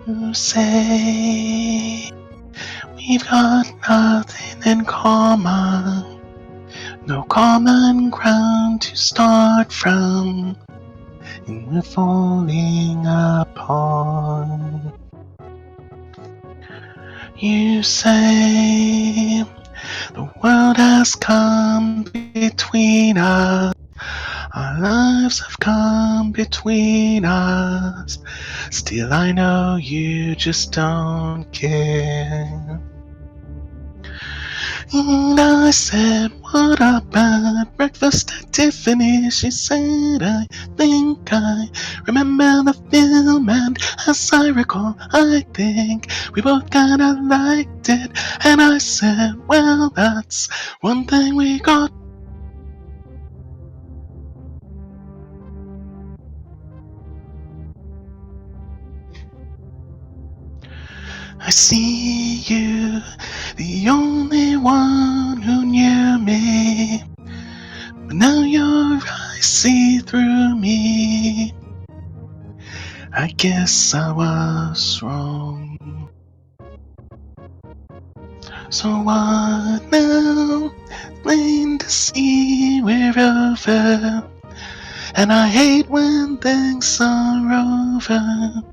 You say we've got nothing in common, no common ground to start from, and we're falling apart. You say the world has come between us, our lives have come between us. Still I know you just don't care. And I said, what about breakfast at Tiffany's? She said, I think I remember the film, and as I recall, I think we both kinda liked it. And I said, well, that's one thing we got. I see you, the only one who knew me. But now your eyes see through me. I guess I was wrong. So what now? Plain to see we're over. And I hate when things are over.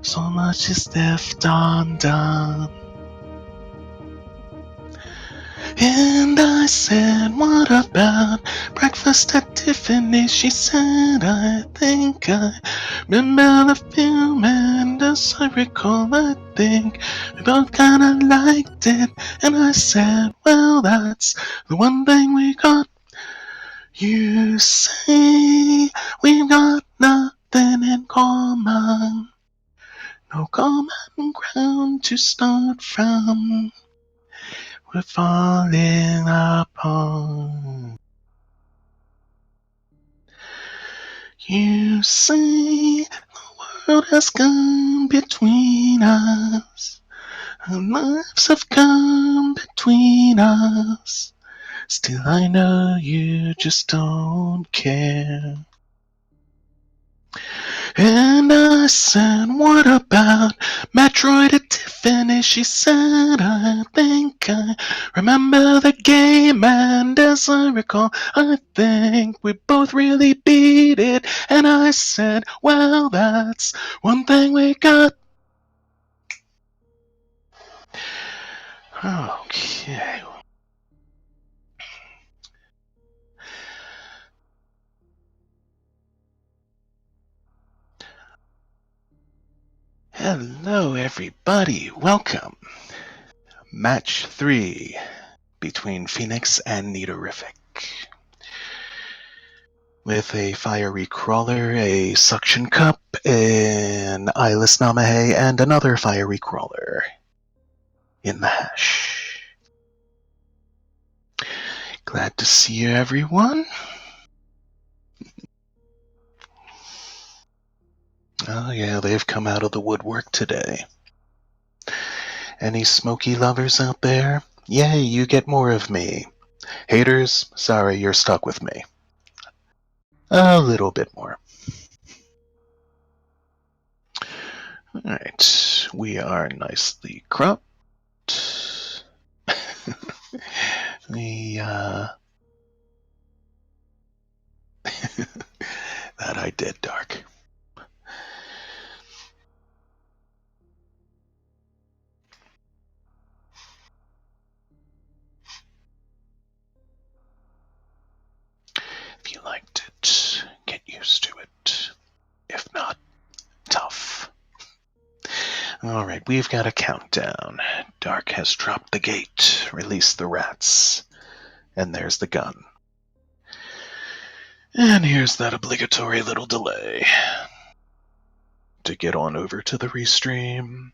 So much is left undone. And I said, what about breakfast at Tiffany's? She said, I think I remember the film, and as I recall, I think we both kinda liked it. And I said, well, that's the one thing we got. You say we've got nothing in common, no common ground to start from. We're falling apart. You say the world has come between us, our lives have come between us. Still I know you just don't care. And I said, what about Metroid at Tiffany? She said, I think I remember the game, and as I recall, I think we both really beat it. And I said, well, that's one thing we got. Okay. Hello, everybody. Welcome. Match 3 between Phoenix and Neatorific. With a fiery crawler, a suction cup, an eyeless Namahe, and another fiery crawler in the hash. Glad to see you, everyone. Oh yeah, they've come out of the woodwork today. Any smoky lovers out there? Yay, you get more of me. Haters, sorry, you're stuck with me. A little bit more. Alright, we are nicely cropped. That I did, Dark. If you liked it, get used to it. If not, tough. Alright, we've got a countdown. Dark has dropped the gate, released the rats, and there's the gun. And here's that obligatory little delay to get on over to the restream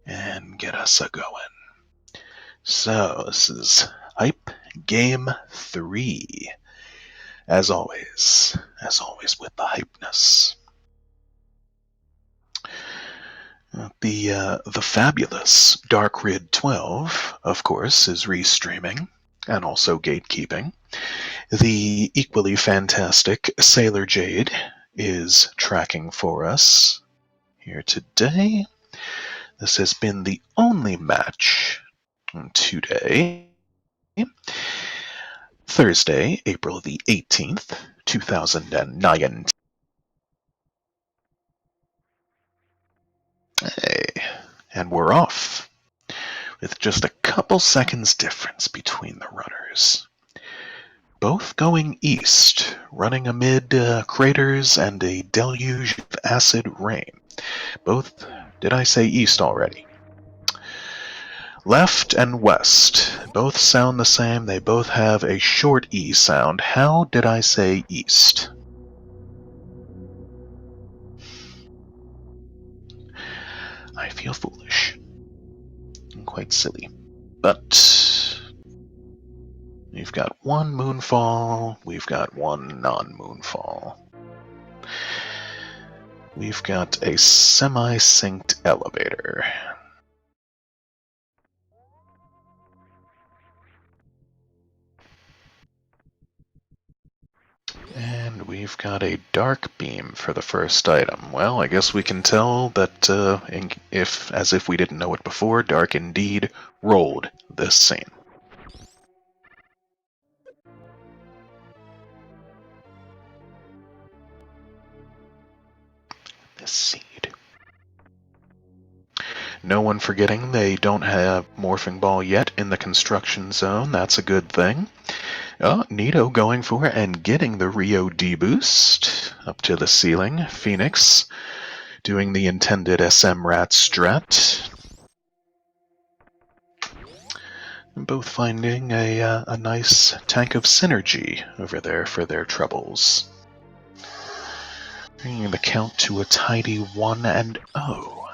and get us a-going. So, this is Hype Game 3. As always with the hypeness. The fabulous Dark Rid 12, of course, is restreaming and also gatekeeping. The equally fantastic Sailor Jade is tracking for us here today. This has been the only match today, Thursday, April the 18th, 2019. Hey, and we're off, with just a couple seconds difference between the runners. Both going east, running amid craters and a deluge of acid rain. Both, did I say east already? Left and west, both sound the same. They both have a short E sound. How did I say east? I feel foolish. And quite silly. But we've got one moonfall, we've got one non-moonfall. We've got a semi-synced elevator. And we've got a dark beam for the first item. Well, I guess we can tell that, as if we didn't know it before, dark indeed rolled this scene. This seed. No one forgetting they don't have Morphing Ball yet in the construction zone. That's a good thing. Nito going for it and getting the Rio D boost up to the ceiling. Phoenix doing the intended SMRAT strat. Both finding a nice tank of synergy over there for their troubles. Bringing the count to a tidy 1-0.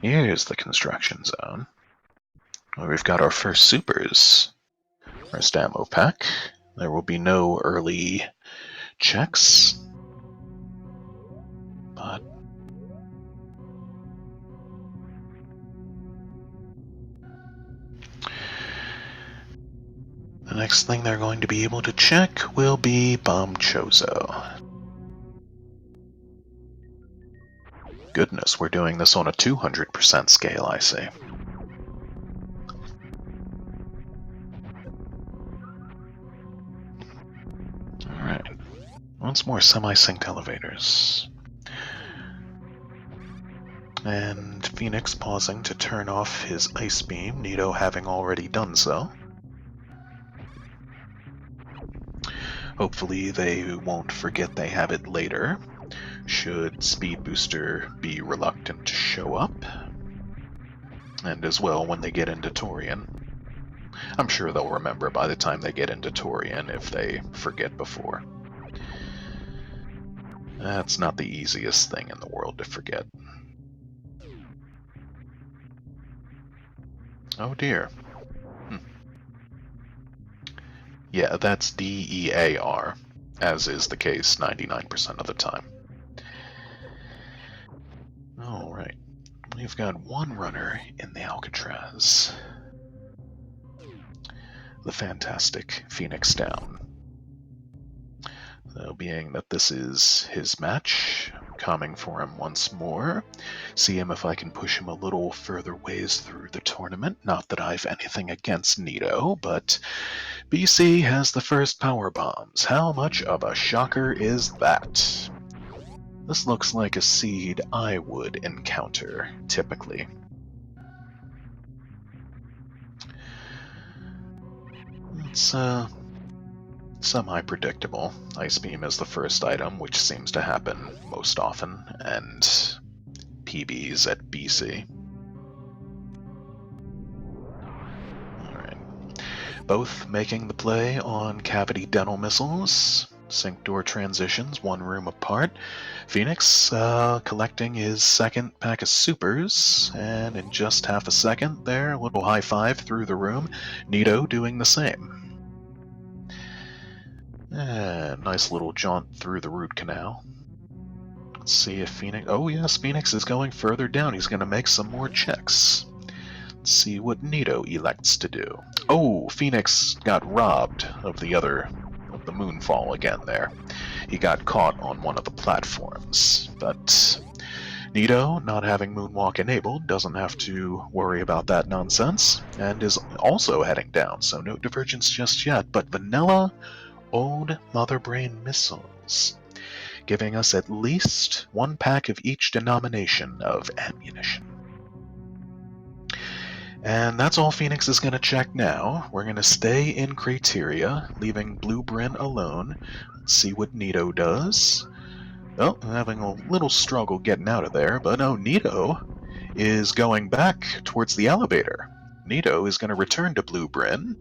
Here's the construction zone. We've got our first supers. First ammo pack. There will be no early checks. But the next thing they're going to be able to check will be Bomb Chozo. Goodness, we're doing this on a 200% scale, I see. Alright. Once more semi-synced elevators. And Phoenix pausing to turn off his ice beam, Nito having already done so. Hopefully they won't forget they have it later, should Speed Booster be reluctant to show up. And as well when they get into Torian. I'm sure they'll remember by the time they get into Torian if they forget before. That's not the easiest thing in the world to forget. Oh dear. Yeah, that's DEAR, as is the case 99% of the time. Alright, we've got one runner in the Alcatraz. The fantastic FenixDown. So being that this is his match, I'm coming for him once more. See him if I can push him a little further ways through the tournament. Not that I've anything against Nito, but BC has the first power bombs. How much of a shocker is that? This looks like a seed I would encounter, typically. It's, semi-predictable. Ice Beam is the first item, which seems to happen most often, and PBs at BC. Alright. Both making the play on cavity dental missiles. Sync door transitions, one room apart. Phoenix collecting his second pack of supers, and in just half a second there, a little high five through the room. Nito doing the same. Nice little jaunt through the root canal. Let's see if Phoenix... Oh yes, Phoenix is going further down. He's going to make some more checks. Let's see what Nito elects to do. Oh, Phoenix got robbed of the moonfall again there. he got caught on one of the platforms. But Nito, not having Moonwalk enabled, doesn't have to worry about that nonsense, and is also heading down, so no divergence just yet. But Vanilla, Old Mother Brain missiles, giving us at least one pack of each denomination of ammunition. And that's all Phoenix is going to check now. We're going to stay in Criteria, leaving Blue Bryn alone. Let's see what Nito does. Oh, having a little struggle getting out of there, but no, Nito is going back towards the elevator. Nito is going to return to Blue Bryn,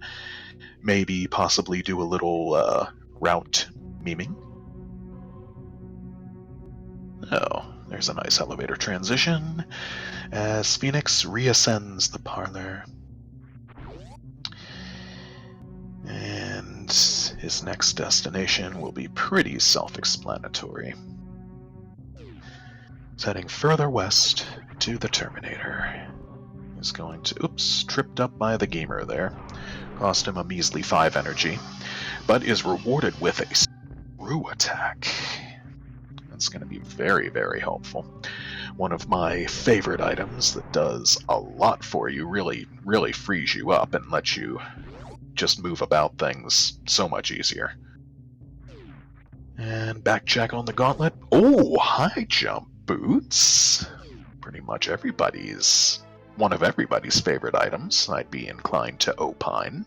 maybe possibly do a little route memeing. Oh, there's a nice elevator transition as Phoenix reascends the parlor. And his next destination will be pretty self-explanatory. He's heading further west to the Terminator. He's going to... Oops, tripped up by the gamer there. Cost him a measly 5 energy, but is rewarded with a screw attack. That's going to be very, very helpful. One of my favorite items that does a lot for you, really, really frees you up and lets you just move about things so much easier. And back check on the gauntlet. Oh, high jump boots. Pretty much one of everybody's favorite items, I'd be inclined to opine.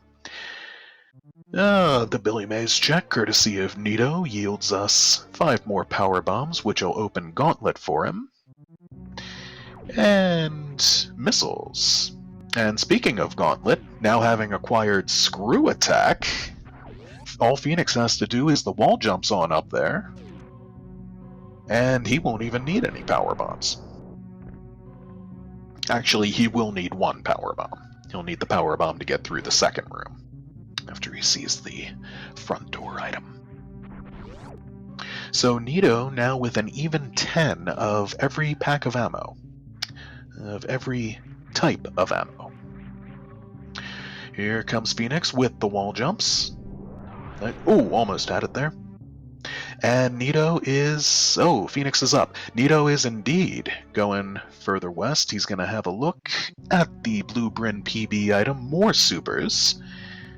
The Billy Mays check, courtesy of Nito, yields us 5 more power bombs, which will open gauntlet for him. And missiles. And speaking of gauntlet, now having acquired screw attack, all Phoenix has to do is the wall jumps on up there, and he won't even need any power bombs. Actually, he will need 1 power bomb. He'll need the power bomb to get through the second room after he sees the front door item. So Nito now with an even 10 of every pack of ammo, of every type of ammo. Here comes Phoenix with the wall jumps. Oh, almost had it there. And Nito is... Oh, Phoenix is up. Nito is indeed going further west. He's going to have a look at the Blue Bryn PB item. More supers,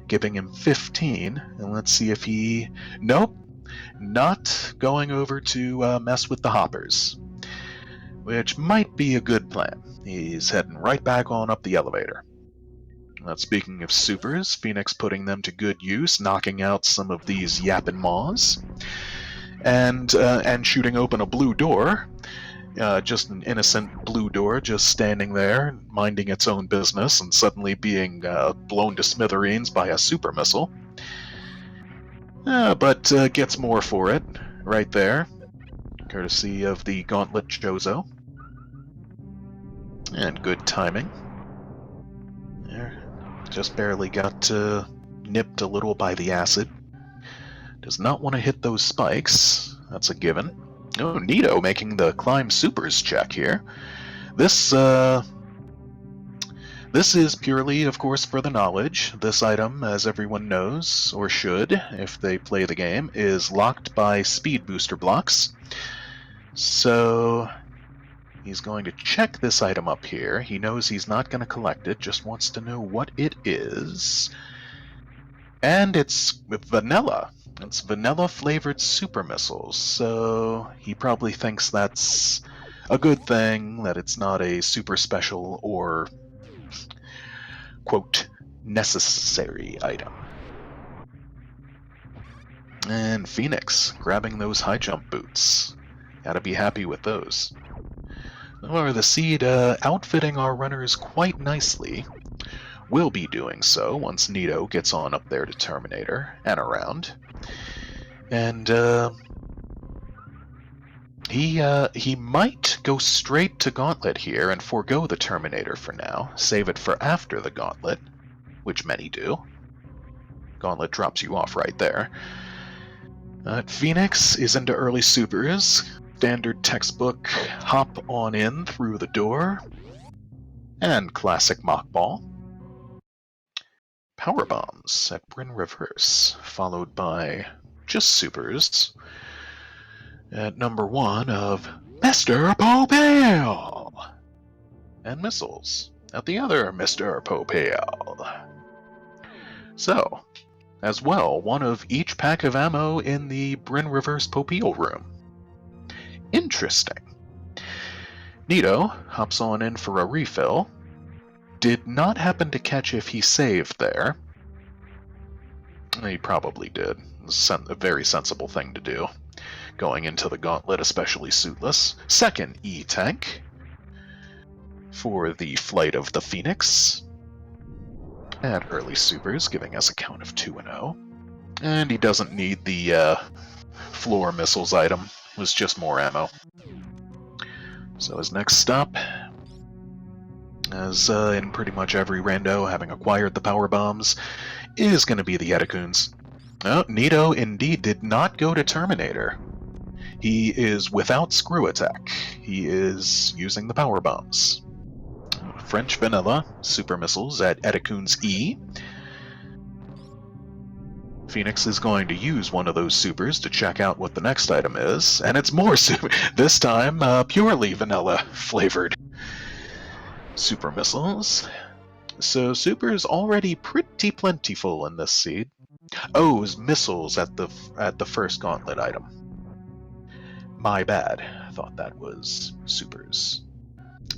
giving him 15. And let's see if he... Nope. Not going over to mess with the hoppers, which might be a good plan. He's heading right back on up the elevator. Speaking of supers, Phoenix putting them to good use, knocking out some of these yappin' maws, and shooting open a blue door. Just an innocent blue door just standing there, minding its own business, and suddenly being blown to smithereens by a super missile. But gets more for it, right there, courtesy of the Gauntlet Jozo. And good timing. There, just barely got nipped a little by the acid. Does not want to hit those spikes, that's a given. Oh, Nito making the climb supers check here. This is purely, of course, for the knowledge. This item, as everyone knows, or should, if they play the game, is locked by speed booster blocks. So he's going to check this item up here. He knows he's not going to collect it, just wants to know what it is. And it's vanilla. It's vanilla-flavored super missiles, so he probably thinks that's a good thing, that it's not a super special or, quote, necessary item. And Phoenix, grabbing those high jump boots. Gotta be happy with those. However, the Seed outfitting our runners quite nicely. Will be doing so once Nito gets on up there to Terminator and around. And he might go straight to Gauntlet here and forego the Terminator for now, save it for after the Gauntlet, which many do. Gauntlet drops you off right there. Phoenix is into early supers. Standard textbook hop on in through the door. And classic mock ball. Power bombs at Bryn Reverse, followed by just supers. At number 1 of Mr. Popale! And missiles at the other Mr. Popale. So, as well, one of each pack of ammo in the Bryn Reverse Popale room. Interesting. Nito hops on in for a refill. Did not happen to catch if he saved there. He probably did. A very sensible thing to do. Going into the gauntlet, especially suitless. Second E-Tank for the flight of the Phoenix. At early supers, giving us a count of 2-0. And he doesn't need the floor missiles item. It was just more ammo. So his next stop, as in pretty much every rando having acquired the power bombs, is going to be the Etacoons. Oh, Nito indeed did not go to Terminator. He is without screw attack. He is using the power bombs. French vanilla super missiles at Etacoons E. Phoenix is going to use one of those supers to check out what the next item is, and it's more super. This time, purely vanilla flavored super missiles. So super's already pretty plentiful in this seed. Oh, it was missiles at the first gauntlet item. My bad. Thought that was supers.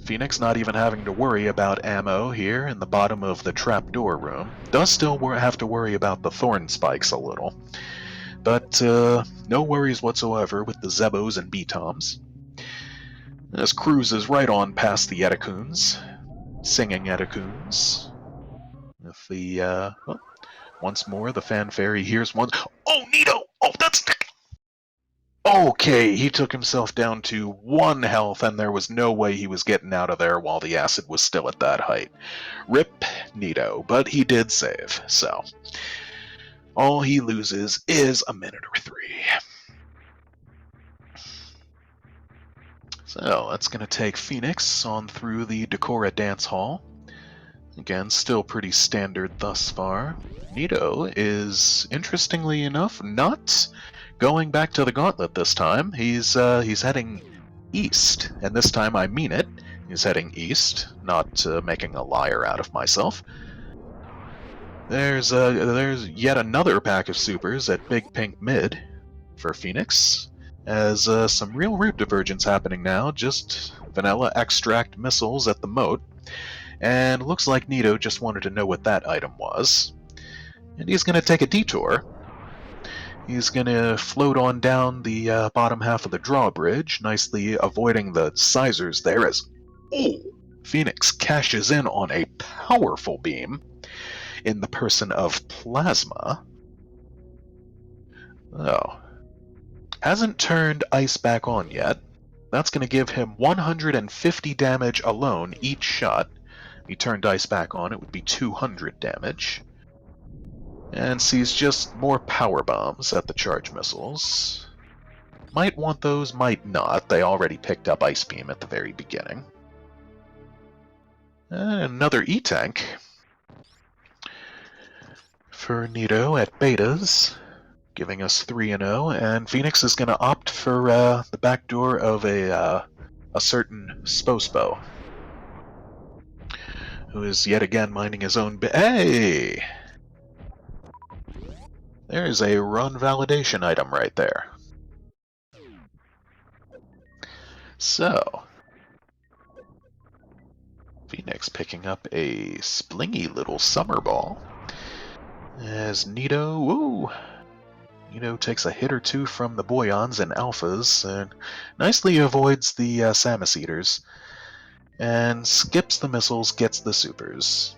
Phoenix not even having to worry about ammo here in the bottom of the trapdoor room. Does still have to worry about the thorn spikes a little. But no worries whatsoever with the Zebos and B-Toms. This cruises right on past the Etacoons. Singing Etacoons. With the, well, once more, the fanfare he hears once. Oh, Nito! Oh, that's... Okay, he took himself down to 1 health, and there was no way he was getting out of there while the acid was still at that height. Rip Nito, but he did save, so... all he loses is a minute or 3. So, that's going to take Phoenix on through the Decora Dance Hall. Again, still pretty standard thus far. Nito is, interestingly enough, not going back to the gauntlet this time. He's heading east, and this time I mean it. He's heading east, not making a liar out of myself. There's yet another pack of supers at Big Pink Mid for Phoenix, as some real route divergence happening now. Just vanilla extract missiles at the moat. And looks like Nito just wanted to know what that item was. And he's going to take a detour. He's going to float on down the bottom half of the drawbridge, nicely avoiding the sizers there as... oh! Phoenix cashes in on a powerful beam in the person of Plasma. Oh. Hasn't turned ice back on yet. That's going to give him 150 damage alone each shot. He turned ice back on, it would be 200 damage. And sees just more power bombs at the charge missiles. Might want those, might not. They already picked up Ice Beam at the very beginning. And another E-Tank for Nito at Betas, giving us 3-0. And Phoenix is going to opt for the back door of a certain Spospo, who is yet again minding his own hey! There's a run validation item right there. So, Phoenix picking up a splingy little summer ball. As Nito, woo! Nito takes a hit or two from the Boyons and Alphas, and nicely avoids the Samus Eaters. And skips the missiles, gets the supers.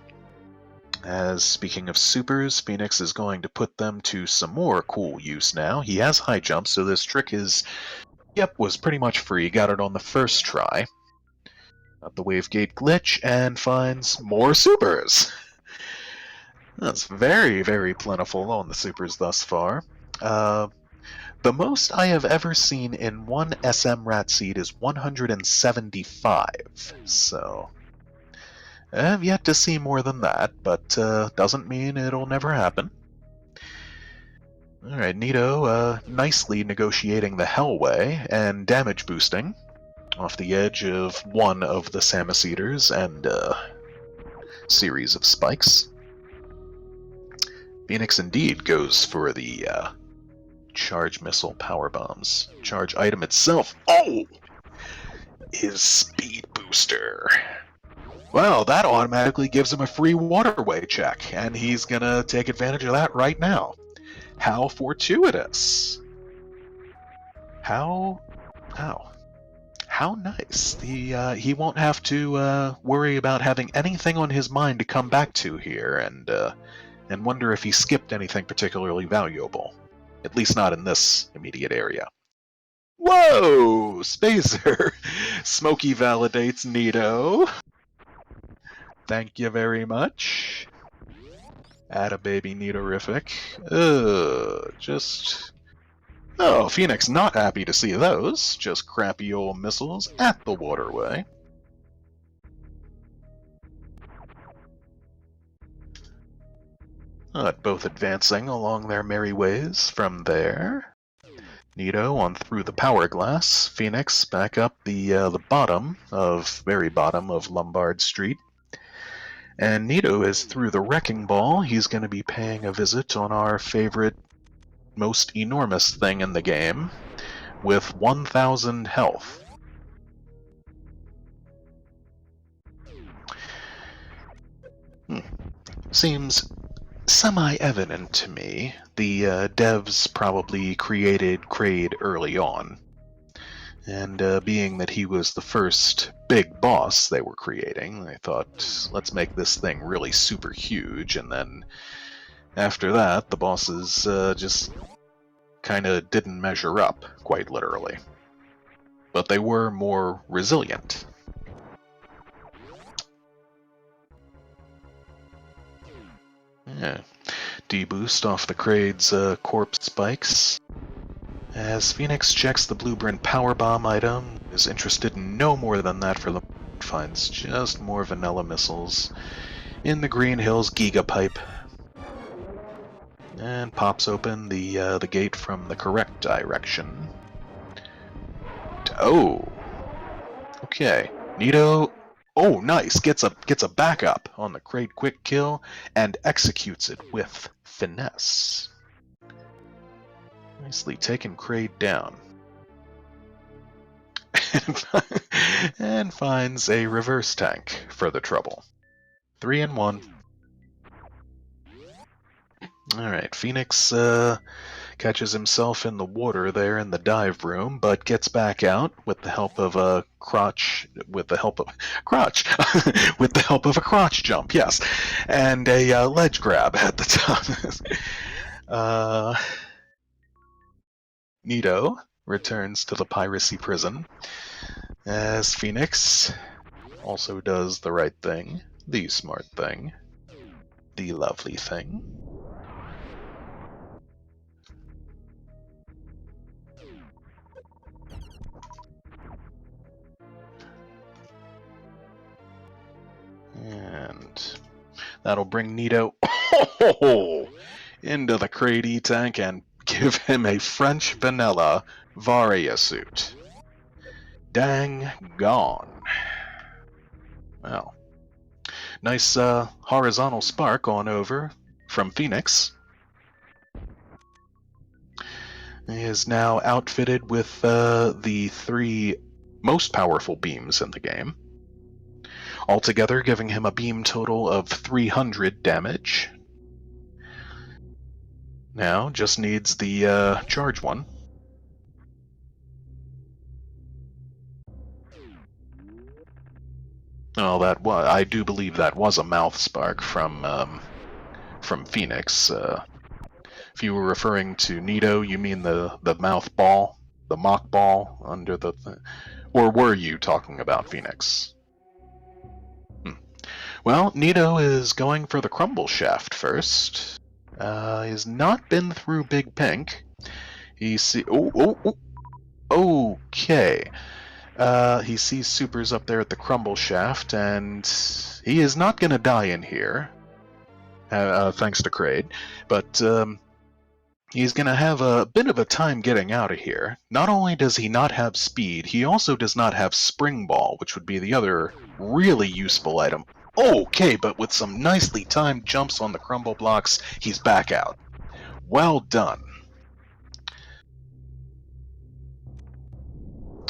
As speaking of supers, Phoenix is going to put them to some more cool use now. He has high jump, so this trick is, yep, was pretty much free. Got it on the first try. Got the Wavegate glitch, and finds more supers. That's very, very plentiful on the supers thus far. The most I have ever seen in one SMRAT seed is 175, so I have yet to see more than that, but doesn't mean it'll never happen. Alright, Nito nicely negotiating the Hellway and damage boosting off the edge of one of the Samus Eaters and series of spikes. Phoenix indeed goes for the charge missile power bombs. Charge item itself, is speed booster. Well, that automatically gives him a free waterway check, and he's gonna take advantage of that right now. How fortuitous! How nice. He won't have to worry about having anything on his mind to come back to here, and wonder if he skipped anything particularly valuable. At least not in this immediate area. Whoa! Spacer! Smokey validates Nito. Thank you very much. Atta baby neatorific. Oh, Phoenix not happy to see those. Just crappy old missiles at the waterway. Both advancing along their merry ways from there. Nito on through the power glass. Phoenix back up the very bottom of Lombard Street. And Nito is through the wrecking ball. He's going to be paying a visit on our favorite, most enormous thing in the game, with 1,000 health. Seems semi-evident to me. The devs probably created Kraid early on. And being that he was the first big boss they were creating, they thought, let's make this thing really super huge, and then after that, the bosses just kind of didn't measure up, quite literally. But they were more resilient. Yeah. D-boost off the Kraid's corpse spikes. As Phoenix checks the Blueprint power bomb item, is interested in no more than that for the finds just more vanilla missiles in the Green Hills Gigapipe. And pops open the gate from the correct direction. Oh! Okay. Nito... Oh, nice! Gets a backup on the Kraid quick kill and executes it with finesse. Nicely taken Kraid down. And finds a reverse tank for the trouble. 3 in 1. Alright, Phoenix catches himself in the water there in the dive room, but gets back out with the help of a crotch with the help of a crotch jump, yes, and a ledge grab at the top. Nito returns to the piracy prison as Phoenix also does the right thing, the smart thing, the lovely thing. And that'll bring Nito into the Kraid tank and give him a French vanilla Varia suit. Dang gone. Well, nice horizontal spark on over from Phoenix. He is now outfitted with the 3 most powerful beams in the game, altogether giving him a beam total of 300 damage. Now, just needs the charge one. Oh, I do believe that was a mouth spark from Phoenix. If you were referring to Nito, you mean the mouth ball, the mock ball under the... Or were you talking about Phoenix? Well, Nito is going for the crumble shaft first. He's not been through Big Pink. Okay. He sees supers up there at the crumble shaft, and he is not going to die in here, thanks to Kraid. But He's going to have a bit of a time getting out of here. Not only does he not have speed, he also does not have Spring Ball, which would be the other really useful item. Okay, but with some nicely timed jumps on the crumble blocks, he's back out. Well done.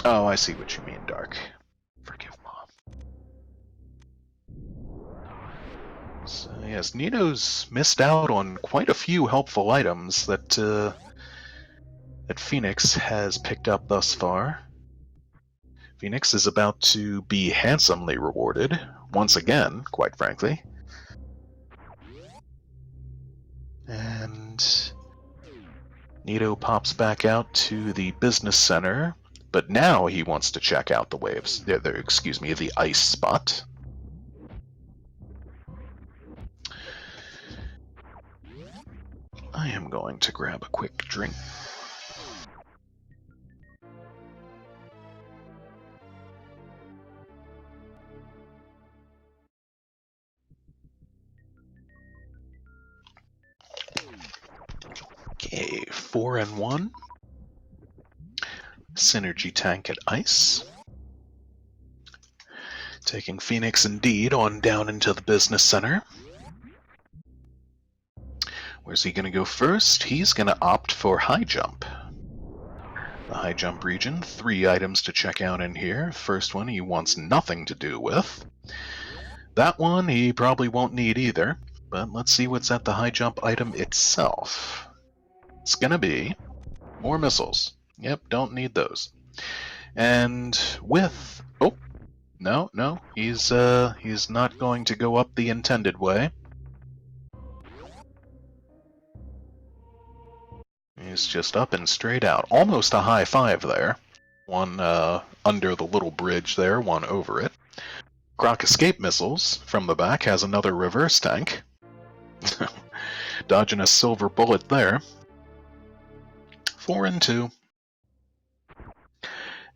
Oh, I see what you mean, Dark. Forgive Mom. So, yes, Nito's missed out on quite a few helpful items that Fenix has picked up thus far. Fenix is about to be handsomely rewarded, once again, quite frankly. And Nito pops back out to the business center, but now he wants to check out the waves. Excuse me, the ice spot. I am going to grab a quick drink. Okay, 4 and 1. Synergy tank at ice. Taking Fenix indeed on down into the business center. Where's he going to go first? He's going to opt for high jump. The high jump region, 3 items to check out in here. First one he wants nothing to do with. That one he probably won't need either, but let's see what's at the high jump item itself. It's going to be more missiles. Yep, don't need those. And with... oh, no, he's not going to go up the intended way. He's just up and straight out. Almost a high 5 there. One under the little bridge there, one over it. Croc escape missiles from the back has another reverse tank. Dodging a silver bullet there. 4 and 2.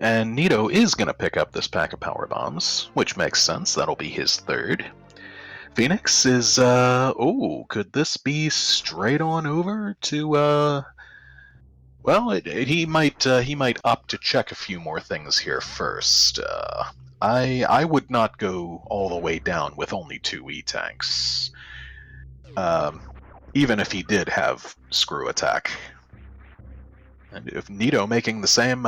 And Nito is going to pick up this pack of power bombs, which makes sense. That'll be his 3rd. Fenix is, oh, could this be straight on over to, well, he might opt to check a few more things here first. I would not go all the way down with only 2 E-tanks. Even if he did have screw attack. And if Nito making the same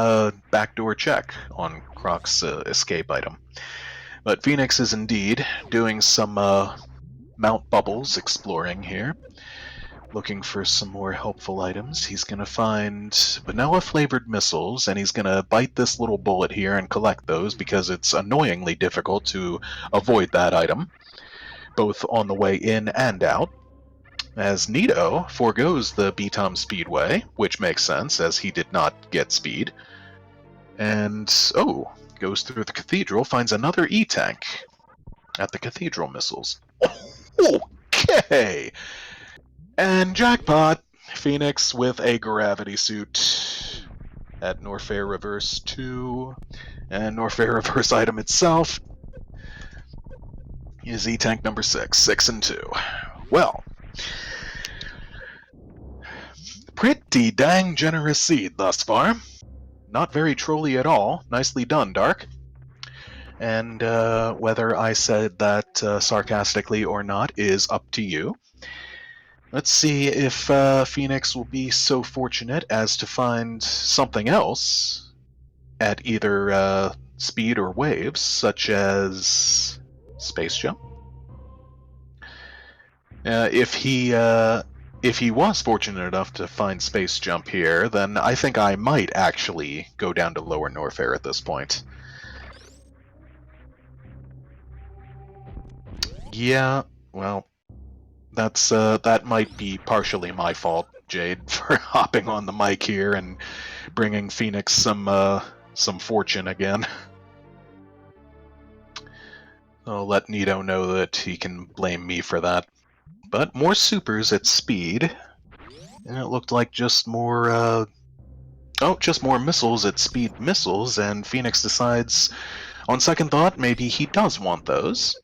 backdoor check on Croc's escape item. But Fenix is indeed doing some Mount Bubbles exploring here. Looking for some more helpful items. He's going to find vanilla-flavored missiles, and he's going to bite this little bullet here and collect those because it's annoyingly difficult to avoid that item, both on the way in and out. As Nito forgoes the B-Tom Speedway, which makes sense as he did not get speed, and, oh, goes through the cathedral, finds another E-tank at the cathedral missiles. Okay! And jackpot! Fenix with a gravity suit at Norfair Reverse 2, and Norfair Reverse item itself is E-tank number 6, 6 and 2. Well, pretty dang generous seed thus far. Not very trolly at all. Nicely done, Dark. And whether I said that sarcastically or not is up to you. Let's see if Fenix will be so fortunate as to find something else at either speed or waves, such as space jump. If he was fortunate enough to find space jump here, then I think I might actually go down to lower Norfair at this point. Yeah, well, that might be partially my fault, Jade, for hopping on the mic here and bringing Fenix some fortune again. I'll let Nito know that he can blame me for that. But more supers at speed, and it looked like just more, just more missiles at speed missiles, and Fenix decides, on second thought, maybe he does want those.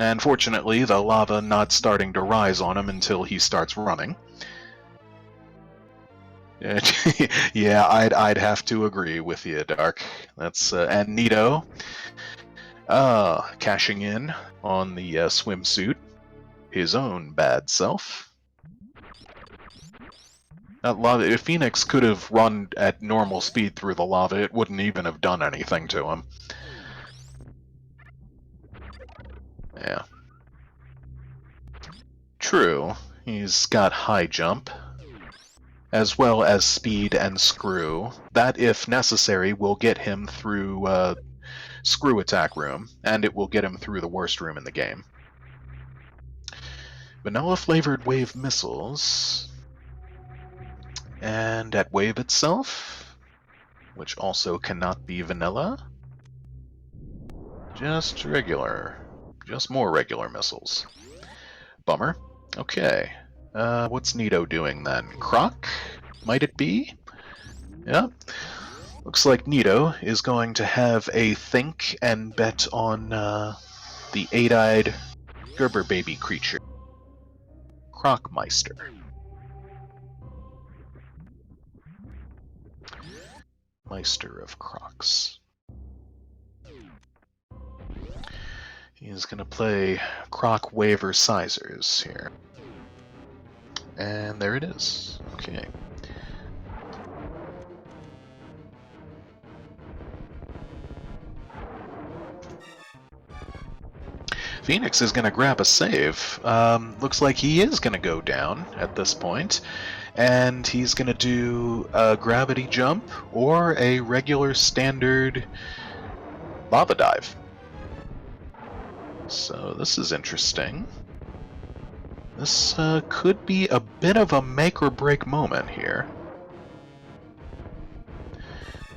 And fortunately, the lava not starting to rise on him until he starts running. Yeah, I'd have to agree with you, Dark. That's and Nito, cashing in on the swimsuit, his own bad self. That lava. If Phoenix could have run at normal speed through the lava, it wouldn't even have done anything to him. Yeah. True. He's got high jump, as well as speed and screw. That, if necessary, will get him through screw attack room, and it will get him through the worst room in the game. Vanilla flavored wave missiles. And at wave itself, which also cannot be vanilla, just regular. Just more regular missiles. Bummer. Okay. What's Nito doing then? Croc? Might it be? Yeah. Looks like Nito is going to have a think and bet on the eight-eyed Gerber baby creature. Crocmeister. Meister of Crocs. He's going to play Croc Waver Sizers here. And there it is. Okay. Phoenix is going to grab a save. Looks like he is going to go down at this point. And he's going to do a gravity jump or a regular standard lava dive. So this is interesting. This could be a bit of a make or break moment here.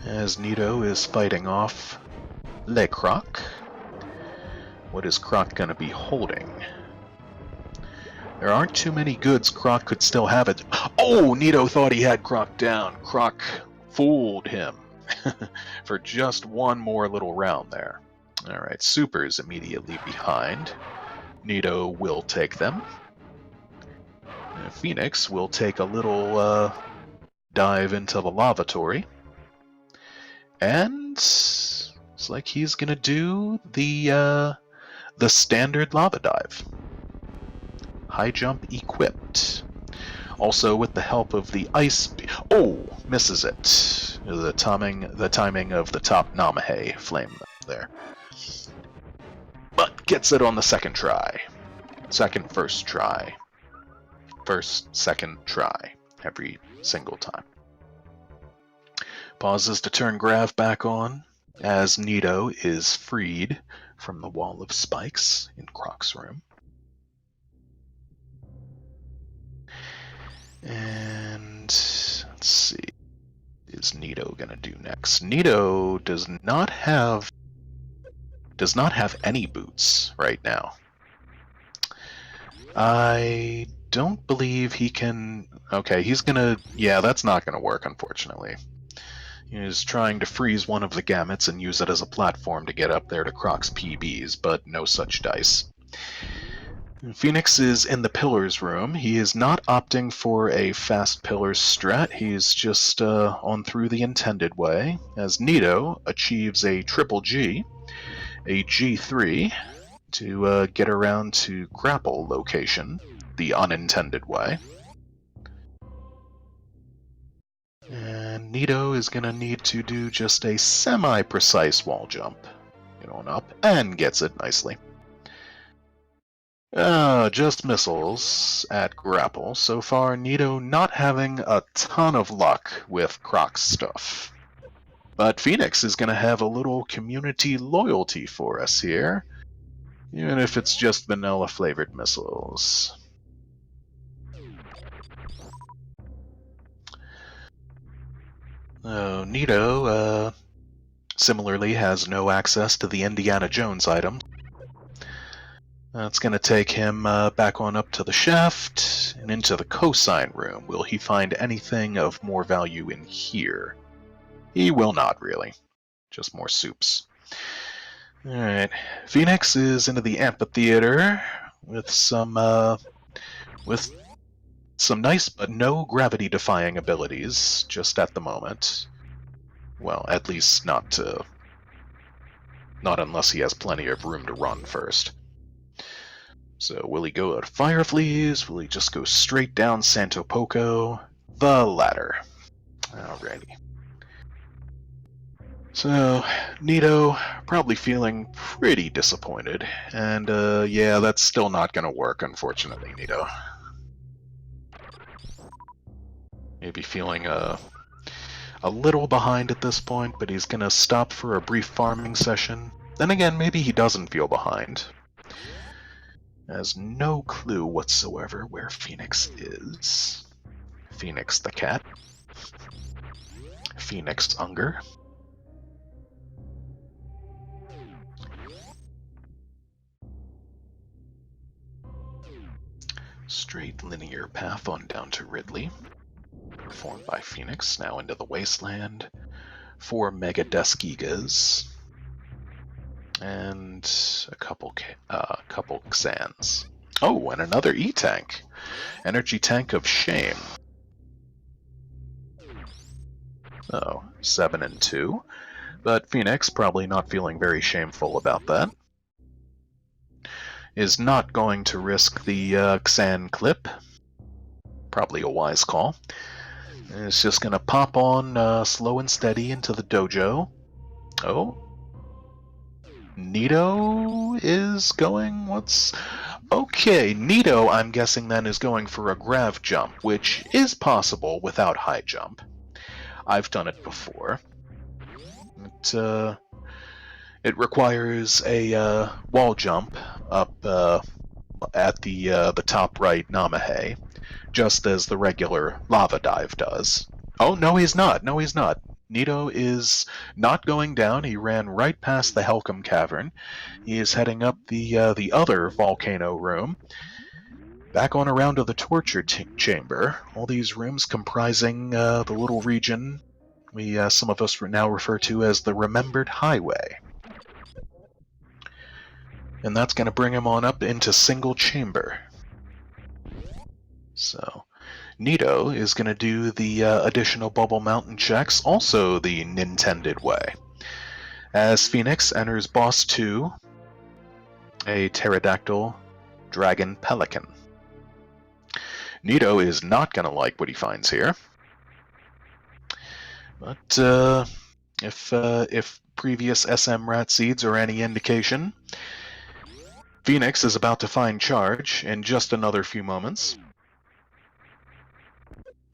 As Nito is fighting off Le Croc. What is Croc going to be holding? There aren't too many goods Croc could still have it. Oh, Nito thought he had Croc down. Croc fooled him for just one more little round there. Alright, Super's immediately behind. Nito will take them. Phoenix will take a little dive into the lavatory. And it's like he's gonna do the standard lava dive. High jump equipped. Also with the help of the ice. Oh, misses it. The timing of the top Namahe flame there. But gets it on the second try. First try. Second try. Every single time. Pauses to turn Grav back on, as Nito is freed from the wall of spikes in Croc's room. And let's see, what is Nito gonna do next? Nito does not have any boots right now. I don't believe he can. Okay, he's gonna. Yeah, that's not gonna work, unfortunately. He is trying to freeze one of the gamuts and use it as a platform to get up there to Croc's PBs, but no such dice. Phoenix is in the Pillars room. He is not opting for a fast Pillars strat. He's just on through the intended way, as Nito achieves a triple G, a G3, to get around to grapple location, the unintended way. And Nito is going to need to do just a semi-precise wall jump. Get on up, and gets it nicely. Just missiles at grapple. So far, Nito not having a ton of luck with Croc's stuff. But Phoenix is going to have a little community loyalty for us here, even if it's just vanilla-flavored missiles. Nito, similarly, has no access to the Indiana Jones items. That's going to take him back on up to the shaft and into the cosine room. Will he find anything of more value in here? He will not, really. Just more soups. Alright. Phoenix is into the amphitheater with some, with Some nice but no gravity-defying abilities, just at the moment. Well, at least not unless he has plenty of room to run first. So will he go at Fireflies? Will he just go straight down Santo Poco? The latter. Alrighty. So, Nito probably feeling pretty disappointed. And, yeah, that's still not gonna work, unfortunately, Nito. Maybe feeling a little behind at this point, but he's gonna stop for a brief farming session. Then again, maybe he doesn't feel behind. Has no clue whatsoever where Phoenix is. Phoenix the cat. Phoenix Unger. Straight linear path on down to Ridley. Performed by Phoenix, now into the Wasteland. 4 Mega Deskigas. And a couple Xans. Oh, and another E-Tank. Energy Tank of Shame. Oh, 7 and 2. But Phoenix, probably not feeling very shameful about that, is not going to risk the Xan clip. Probably a wise call. It's just going to pop on slow and steady into the dojo. Oh. Nito is going... Okay, Nito, I'm guessing then, is going for a grav jump, which is possible without high jump. I've done it before. It requires a wall jump up at the top right Namahe, just as the regular lava dive does. Oh, no he's not. No he's not. Nito is not going down. He ran right past the Helcom Cavern. He is heading up the other volcano room. Back on around to the torture chamber. All these rooms comprising the little region some of us now refer to as the Remembered Highway. And that's going to bring him on up into single chamber. So, Nito is going to do the additional Bubble Mountain checks, also the Nintended way. As Phoenix enters Boss 2, a Pterodactyl Dragon Pelican. Nito is not going to like what he finds here. But if previous SMRAT seeds are any indication, Phoenix is about to find charge in just another few moments.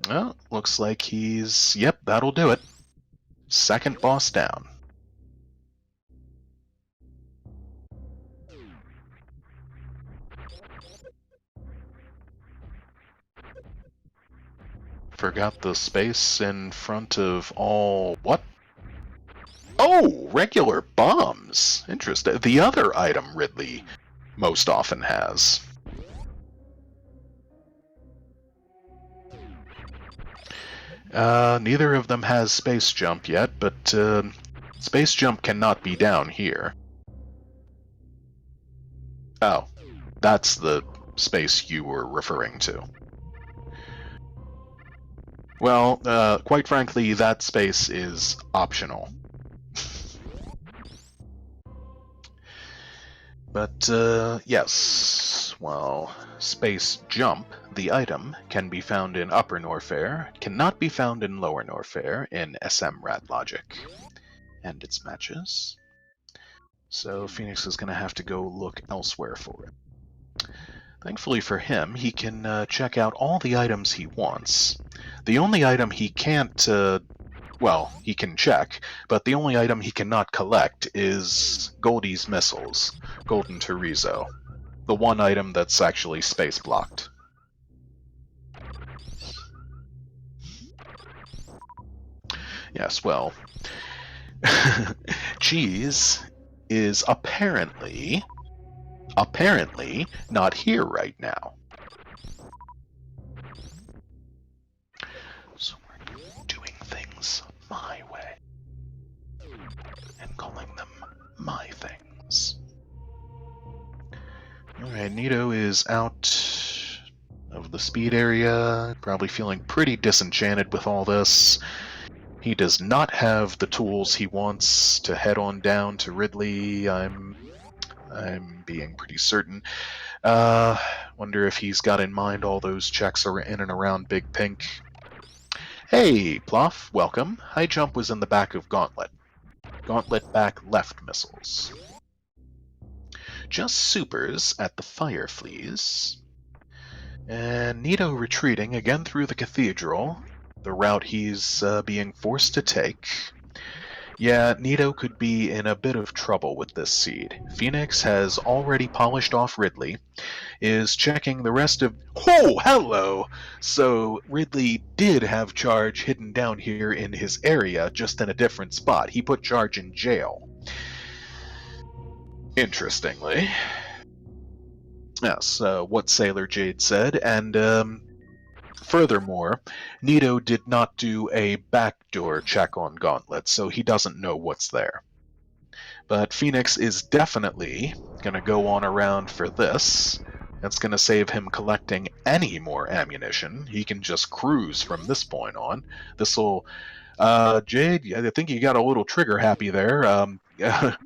Well, looks like he's... Yep, that'll do it. Second boss down. Forgot the space in front of all... What? Oh, regular bombs. Interesting. The other item Ridley most often has. Neither of them has space jump yet, but space jump cannot be down here. Oh, that's the space you were referring to. Well, quite frankly, that space is optional. But, yes, well, space jump, the item, can be found in Upper Norfair, cannot be found in Lower Norfair in SMRAT logic and its matches. So Phoenix is going to have to go look elsewhere for it. Thankfully for him, he can check out all the items he wants. The only item he can't, well, he can check, but the only item he cannot collect is Goldie's missiles, Golden Terrizzo, the one item that's actually space blocked. Yes, well, Cheese is apparently not here right now. So we're doing things my way and calling them my things. Alright, Nito is out of of the speed area, probably feeling pretty disenchanted with all this. He does not have the tools he wants to head on down to Ridley. I'm being pretty certain. Wonder if he's got in mind all those checks are in and around Big Pink. Hey, Ploff, welcome. High jump was in the back of Gauntlet. Gauntlet back left missiles. Just supers at the fire fleas. And Nito retreating again through the cathedral, the route he's being forced to take. Yeah, Nito could be in a bit of trouble with this seed. Phoenix has already polished off Ridley, is checking the rest of... Oh, hello! So Ridley did have Charge hidden down here in his area, just in a different spot. He put Charge in jail. Interestingly. Yes, what Sailor Jade said, and furthermore, Nito did not do a backdoor check on Gauntlet, so he doesn't know what's there. But Phoenix is definitely going to go on around for this. That's going to save him collecting any more ammunition. He can just cruise from this point on. This'll... Jade, I think you got a little trigger happy there,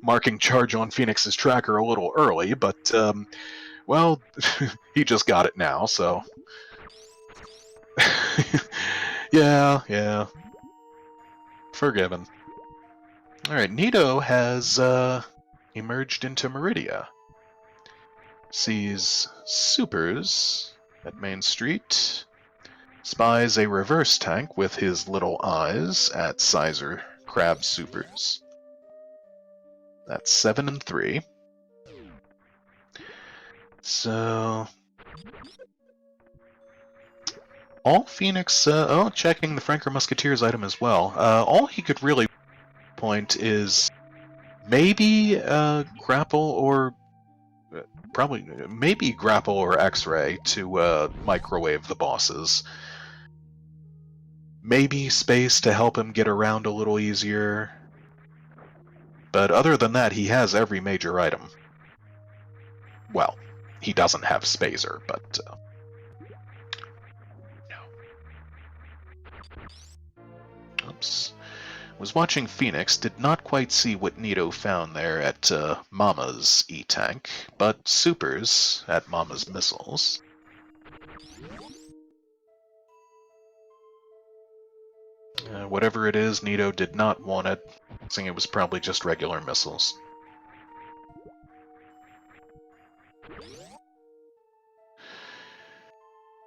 marking Charge on Phoenix's tracker a little early, but, well, he just got it now, so... yeah. Forgiven. Alright, Nito has emerged into Meridia. Sees supers at Main Street. Spies a reverse tank with his little eyes at Sizer Crab supers. That's 7 and 3. So... all Phoenix... checking the Franker Musketeers item as well. All he could really point is maybe grapple or... maybe grapple or X-ray to microwave the bosses. Maybe space to help him get around a little easier. But other than that, he has every major item. Well, he doesn't have Spazer, but... no. Oops. Was watching Phoenix, did not quite see what Nito found there at Mama's E-Tank, but supers at Mama's missiles. Whatever it is, Nito did not want it, saying it was probably just regular missiles.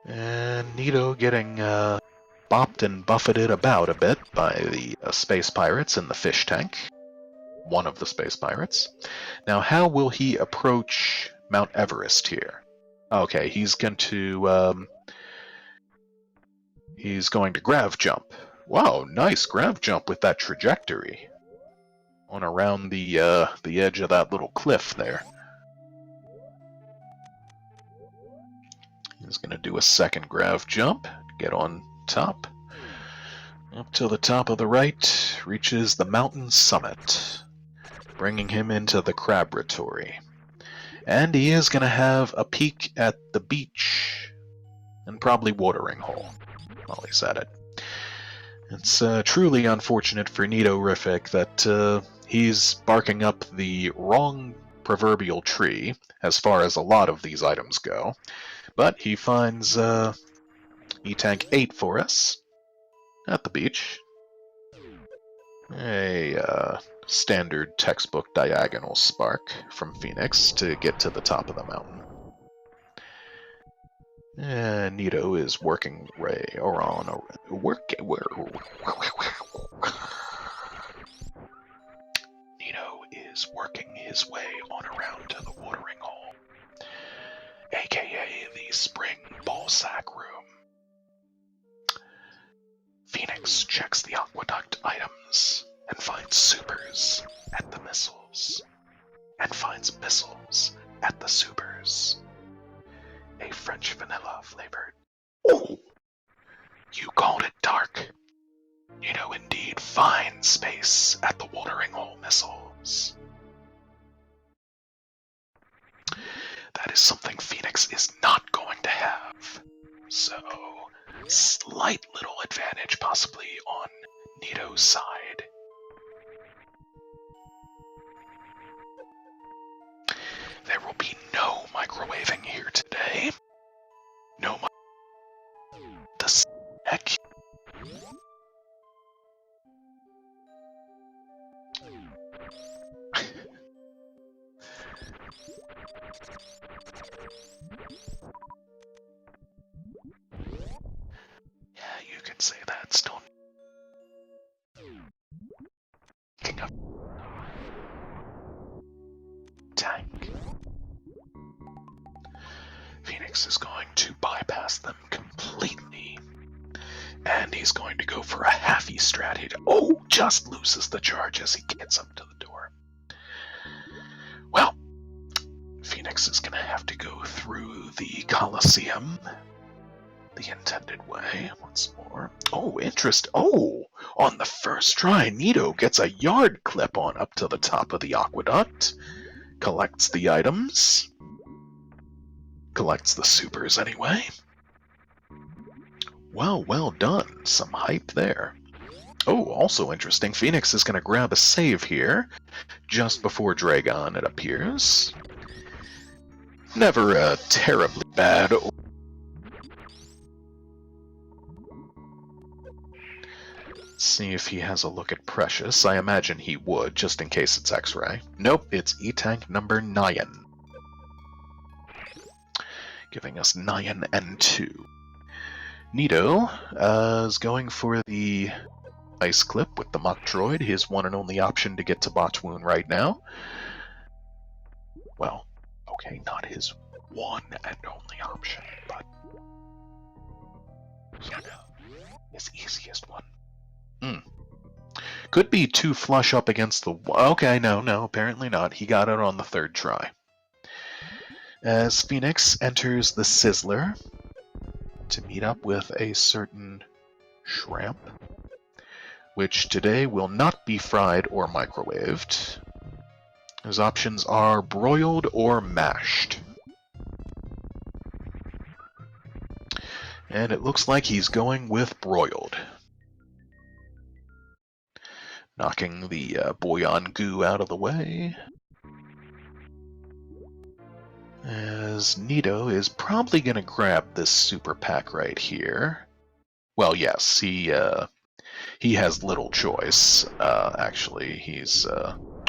And Nito getting bopped and buffeted about a bit by the space pirates in the fish tank. One of the space pirates. Now, how will he approach Mount Everest here? Okay, he's going to grav jump. Wow, nice grav jump with that trajectory. On around the edge of that little cliff there. He's going to do a second grav jump, get on top. Up to the top of the right, reaches the mountain summit, bringing him into the Crabratory. And he is going to have a peek at the beach, and probably watering hole while he's at it. It's truly unfortunate for Neatorific that he's barking up the wrong proverbial tree as far as a lot of these items go. But he finds E-Tank 8 for us at the beach. A standard textbook diagonal spark from Phoenix to get to the top of the mountain. And Nito is working way around. Nito is working his way on around to the watering hole, aka the spring ballsack room. Phoenix checks the aqueduct items and finds supers at the missiles, and finds missiles at the supers. A French vanilla flavored. Oh! You called it dark. You know, indeed, fine space at the watering hole missiles. That is something Phoenix is not going to have. So, slight little advantage possibly on Nito's side. There will be no microwaving here today. No the heck? Yeah, you can say that. Still picking up tank. Phoenix is going to bypass them completely. And he's going to go for a halfy strat. Oh, just loses the charge as he gets up to the door. Well, Phoenix is going to have to go through the Colosseum the intended way once more. Oh, interest. Oh, on the first try, Nito gets a yard clip on up to the top of the aqueduct. Collects the items. Collects the supers anyway. Well done. Some hype there. Oh, also interesting, Phoenix is going to grab a save here, just before Dragon, it appears. Never a terribly bad. Let's see if he has a look at Precious. I imagine he would, just in case it's X-Ray. Nope, it's E-Tank number 9. Giving us 9 and 2. Nito is going for the Ice Clip with the Mach Droid, his one and only option to get to Botwoon right now. Well, okay, not his one and only option, but you know, his easiest one. Could be too flush up against the... Okay, no, apparently not. He got it on the third try. As Phoenix enters the Sizzler to meet up with a certain shrimp, which today will not be fried or microwaved. His options are broiled or mashed. And it looks like he's going with broiled. Knocking the bouillon goo out of the way. As Nito is probably going to grab this super pack right here. Well, yes, he has little choice. Actually, he's...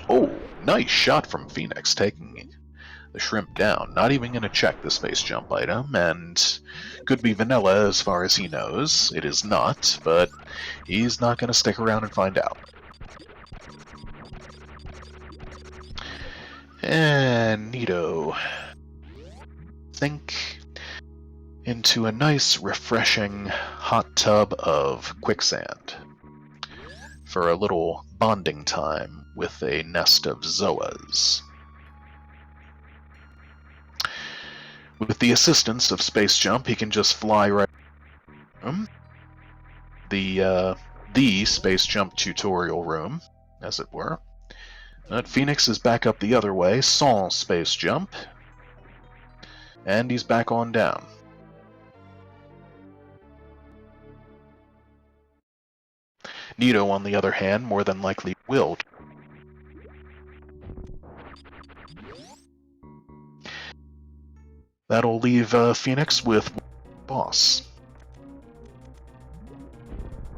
Oh, nice shot from Phoenix, taking the shrimp down. Not even going to check the space jump item, and could be vanilla as far as he knows. It is not, but he's not going to stick around and find out. And Nito... Think into a nice, refreshing hot tub of quicksand for a little bonding time with a nest of Zoas. With the assistance of Space Jump, he can just fly right the Space Jump tutorial room, as it were. But Phoenix is back up the other way, sans Space Jump. And he's back on down. Nito, on the other hand, more than likely will. That'll leave Phoenix with boss.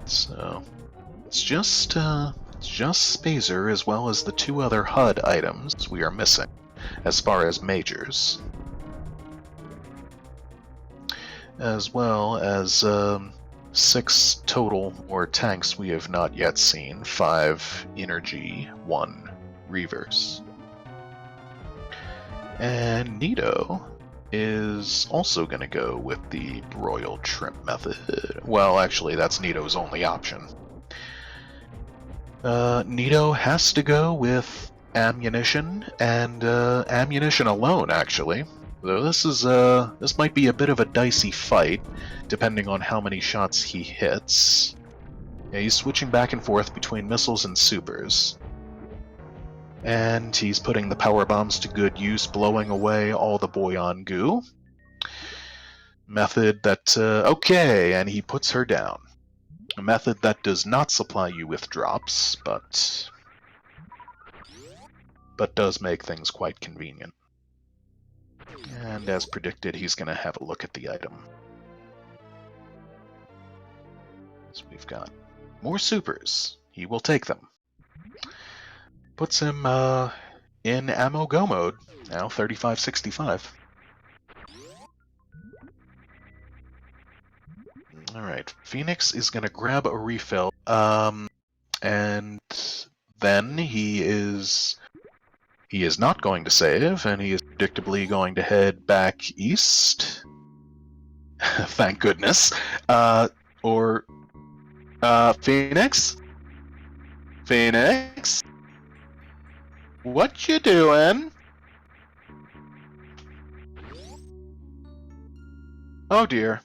So it's just Spazer as well as the two other HUD items we are missing as far as majors. As well as 6 total more tanks we have not yet seen. 5 energy, 1 reverse. And Nito is also going to go with the broiled shrimp method. Well, actually, that's Nito's only option. Nito has to go with ammunition, and ammunition alone, actually. Though this might be a bit of a dicey fight, depending on how many shots he hits. Yeah, he's switching back and forth between missiles and supers. And he's putting the power bombs to good use, blowing away all the bouillon goo. Method that, okay, and he puts her down. A method that does not supply you with drops, but does make things quite convenient. And as predicted, he's going to have a look at the item. So we've got more supers. He will take them. Puts him in ammo go mode, now 3565. Alright, Phoenix is going to grab a refill, and then he is not going to save, and he is predictably going to head back east. Thank goodness. Phoenix? Phoenix? What you doing? Oh dear.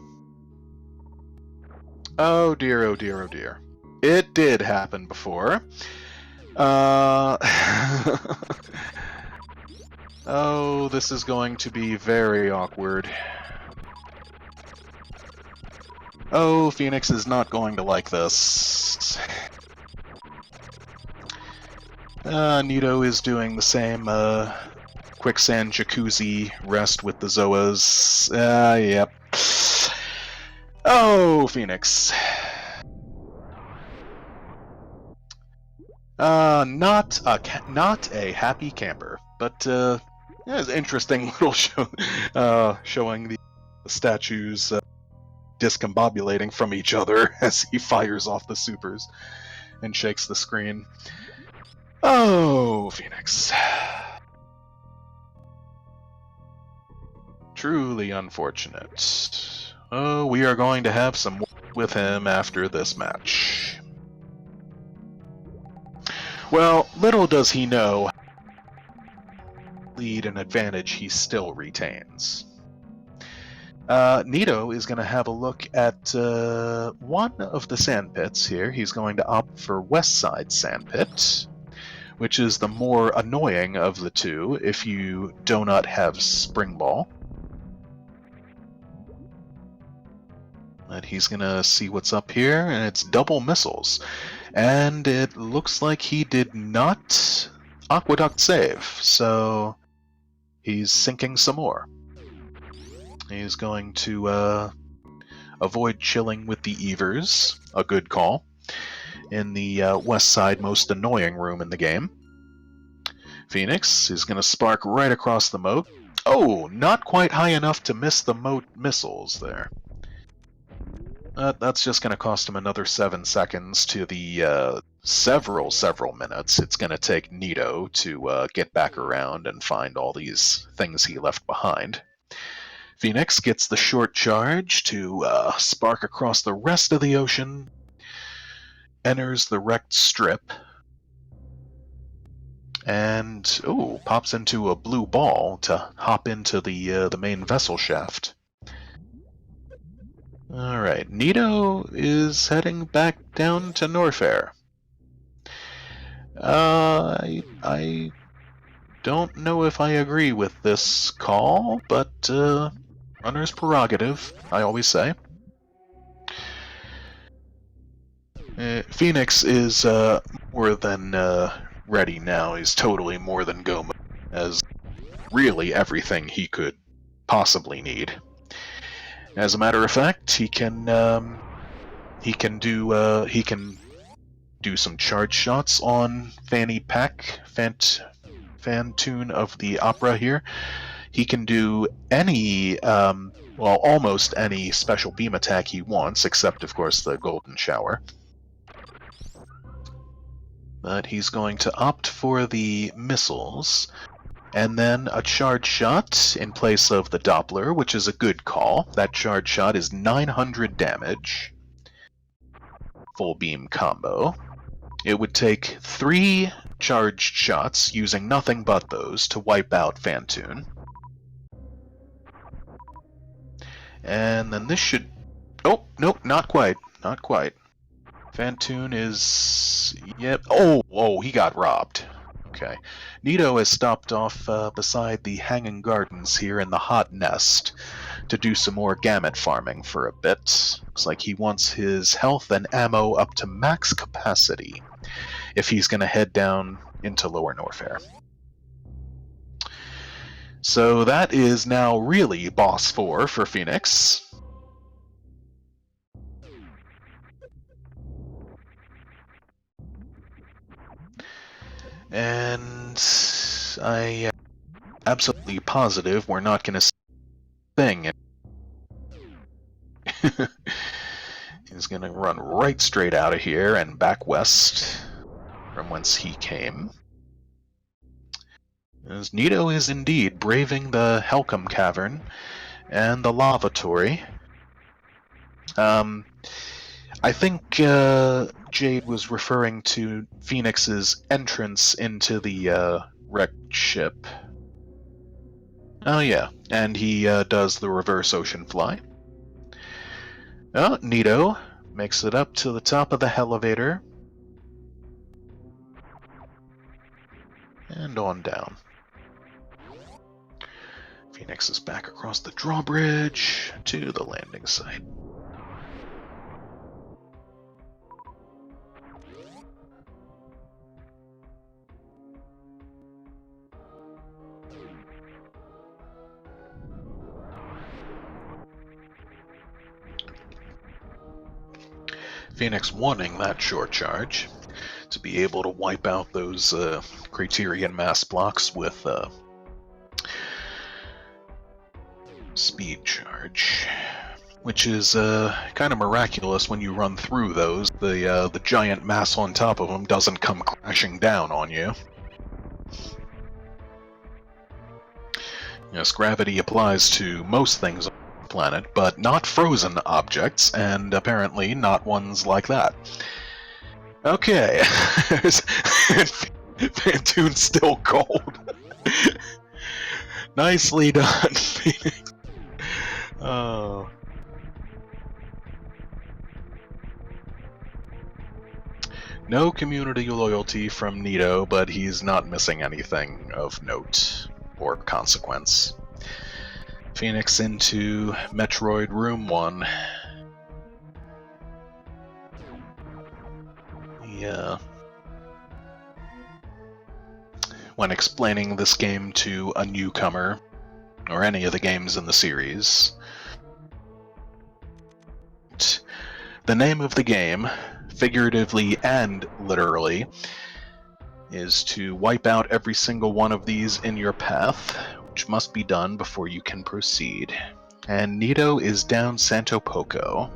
Oh dear, oh dear, oh dear. It did happen before. Oh, this is going to be very awkward. Oh, Phoenix is not going to like this. Nito is doing the same quicksand jacuzzi rest with the Zoas. Yep. Oh, Phoenix. Not a happy camper, but yeah, it's an interesting little show, showing the statues discombobulating from each other as he fires off the supers and shakes the screen. Oh, Phoenix. Truly unfortunate. Oh, we are going to have some work with him after this match. Well, little does he know lead and advantage he still retains. Nito is going to have a look at one of the sandpits here. He's going to opt for West Side Sandpit, which is the more annoying of the two if you do not have Spring Ball. And he's going to see what's up here, and it's double missiles. And it looks like he did not Aqueduct save, so he's sinking some more. He's going to avoid chilling with the Evers, a good call, in the west side most annoying room in the game. Phoenix is going to spark right across the moat. Oh, not quite high enough to miss the moat missiles there. That's just going to cost him another 7 seconds to the several minutes it's going to take Nito to get back around and find all these things he left behind. Phoenix gets the short charge to spark across the rest of the ocean, enters the wrecked strip, and pops into a blue ball to hop into the main vessel shaft. Alright, Nito is heading back down to Norfair. I don't know if I agree with this call, but runner's prerogative, I always say. Phoenix is more than ready now. He's totally more than go mode, as really everything he could possibly need. As a matter of fact, he can do some charge shots on Fanny Pack, Fantoon of the Opera here. He can do any, almost any special beam attack he wants, except, of course, the Golden Shower. But he's going to opt for the missiles, and then a charge shot in place of the Doppler, which is a good call. That charge shot is 900 damage. Full beam combo. It would take 3 charged shots, using nothing but those, to wipe out Fantoon. And then this should... Oh, nope, not quite. Not quite. Fantoon is... Yep. Oh, he got robbed. Okay. Nito has stopped off beside the Hanging Gardens here in the Hot Nest to do some more gamut farming for a bit. Looks like he wants his health and ammo up to max capacity if he's going to head down into Lower Norfair. So that is now really boss 4 for Phoenix. And I am absolutely positive we're not going to see a thing. He's going to run right straight out of here and back west from whence he came. As Nito is indeed braving the Helcom Cavern and the lavatory. I think Jade was referring to Phoenix's entrance into the wrecked ship. Oh yeah, and he does the reverse ocean fly. Oh, Nito makes it up to the top of the elevator. And on down. Phoenix is back across the drawbridge to the landing site. Phoenix wanting that short charge to be able to wipe out those Criterion mass blocks with speed charge, which is kind of miraculous when you run through those. The giant mass on top of them doesn't come crashing down on you. Yes, gravity applies to most things on the planet, but not frozen objects, and apparently not ones like that. Okay, Phantoon's still cold. Nicely done, Phoenix. Oh. No community loyalty from Nito, but he's not missing anything of note or consequence. Phoenix into Metroid Room 1. Yeah. When explaining this game to a newcomer, or any of the games in the series, the name of the game, figuratively and literally, is to wipe out every single one of these in your path, which must be done before you can proceed. And Nito is down Santo Poco.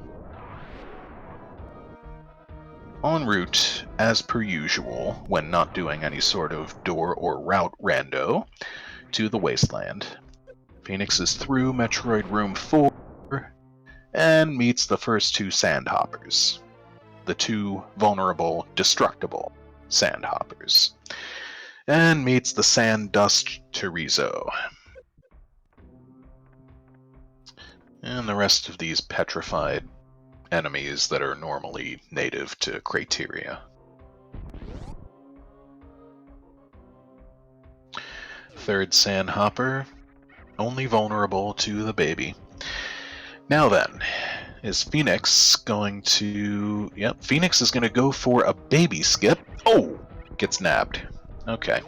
En route, as per usual, when not doing any sort of door or route rando, to the Wasteland. Phoenix is through Metroid Room 4, and meets the first two Sandhoppers. The two vulnerable, destructible Sandhoppers. And meets the Sand Dust Terizo. And the rest of these petrified enemies that are normally native to Crateria. Third Sandhopper, only vulnerable to the baby. Now then, is Phoenix going to... Yep, Phoenix is going to go for a baby skip. Oh! Gets nabbed. Okay.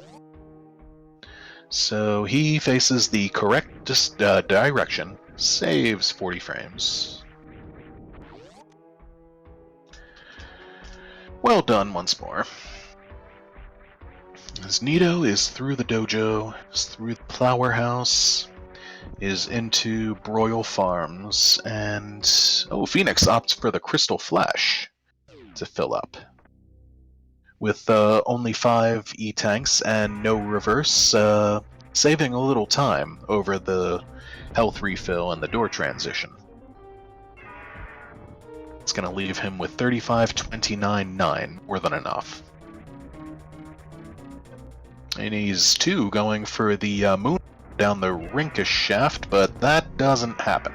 So he faces the correct direction, saves 40 frames. Well done once more. As Nito is through the dojo, is through the flower house, is into Broil Farms, and... Oh, Phoenix opts for the Crystal Flash to fill up. With only 5 E-tanks and no reverse, saving a little time over the health refill and the door transition. It's going to leave him with 35, 29, 9, more than enough. And he's, too, going for the moon down the Rinka shaft, but that doesn't happen.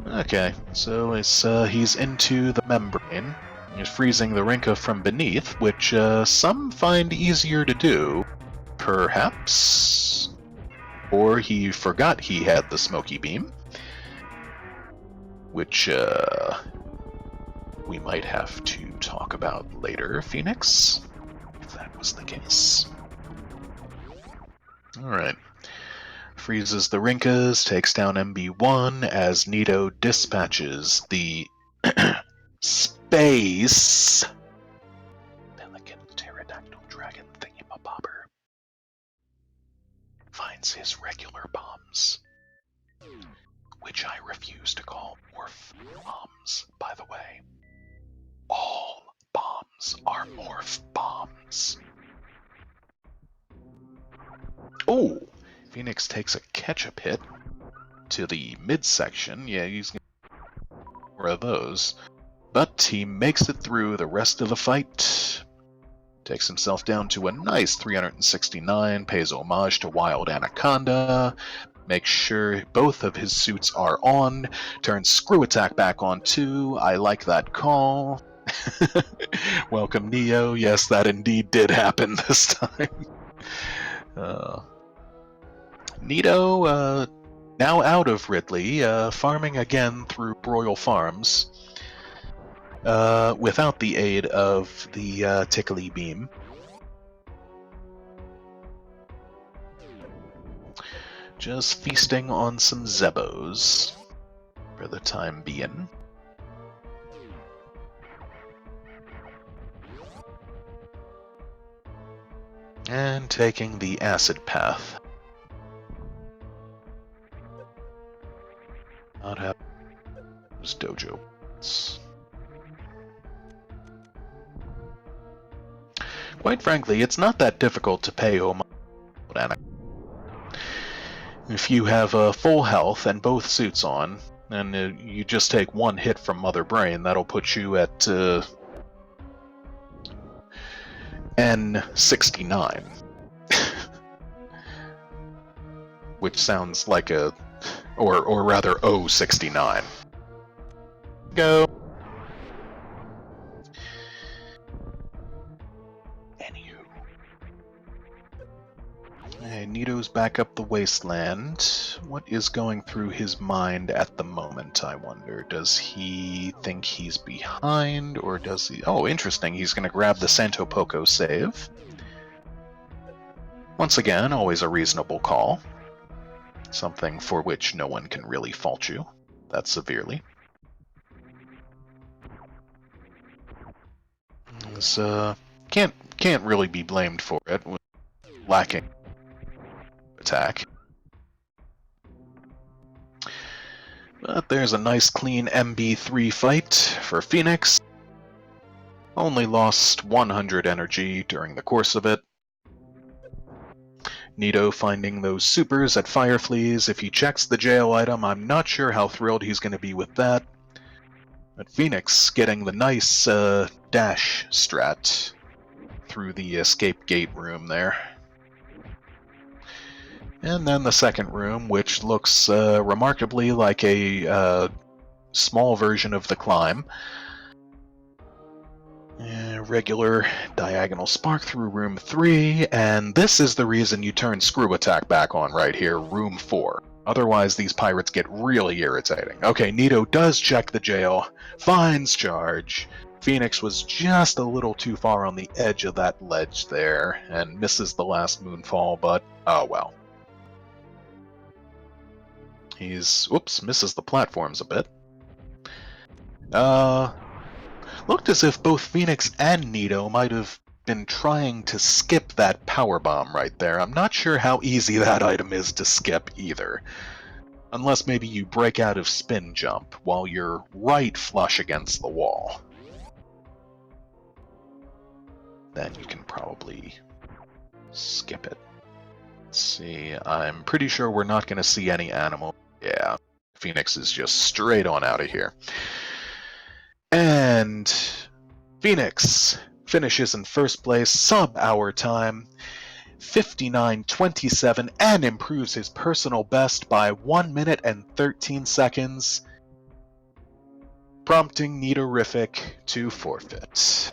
Okay, so it's, he's into the membrane. He's freezing the Rinka from beneath, which some find easier to do, perhaps? Or he forgot he had the smoky beam, which we might have to talk about later, Phoenix, if that was the case. Alright. Freezes the Rinkas, takes down MB1 as Nito dispatches the space pelican pterodactyl dragon thingamabobber. Finds his regular bombs, which I refuse to call morph bombs, by the way. All bombs are morph bombs. Oh! Phoenix takes a ketchup hit to the midsection. Yeah, he's gonna get more of those. But he makes it through the rest of the fight. Takes himself down to a nice 369, pays homage to Wild Anaconda, makes sure both of his suits are on, turns Screw Attack back on too. I like that call. Welcome, Neo. Yes, that indeed did happen this time. Nito, now out of Ridley, farming again through Broil Farms, without the aid of the Tickly Beam. Just feasting on some Zebos for the time being. And taking the acid path. Not have those dojo. Quite frankly, it's not that difficult to pay homage. If you have full health and both suits on, and you just take one hit from Mother Brain, that'll put you at N69. Which sounds like a... or rather O69. Go! Hey, Nito's back up the wasteland. What is going through his mind at the moment, I wonder? Does he think he's behind, or does he... Oh, interesting, he's going to grab the Santo Poco save. Once again, always a reasonable call. Something for which no one can really fault you that severely. Can't really be blamed for it, with lacking attack. But there's a nice clean MB3 fight for Phoenix. Only lost 100 energy during the course of it. Nito finding those supers at Firefleas. If he checks the jail item, I'm not sure how thrilled he's going to be with that. But Phoenix getting the nice dash strat through the escape gate room there. And then the second room, which looks remarkably like a small version of the climb. Regular diagonal spark through room 3, and this is the reason you turn Screw Attack back on right here, room 4. Otherwise, these pirates get really irritating. Okay, Nito does check the jail, finds charge. Phoenix was just a little too far on the edge of that ledge there, and misses the last moonfall, but oh well. Whoops, misses the platforms a bit. Looked as if both Phoenix and Nito might have been trying to skip that power bomb right there. I'm not sure how easy that item is to skip either. Unless maybe you break out of spin jump while you're right flush against the wall. Then you can probably skip it. Let's see, I'm pretty sure we're not going to see any animal. Yeah, Phoenix is just straight on out of here. And Phoenix finishes in first place, sub-hour time, 59:27, and improves his personal best by 1 minute and 13 seconds, prompting neatorific to forfeit.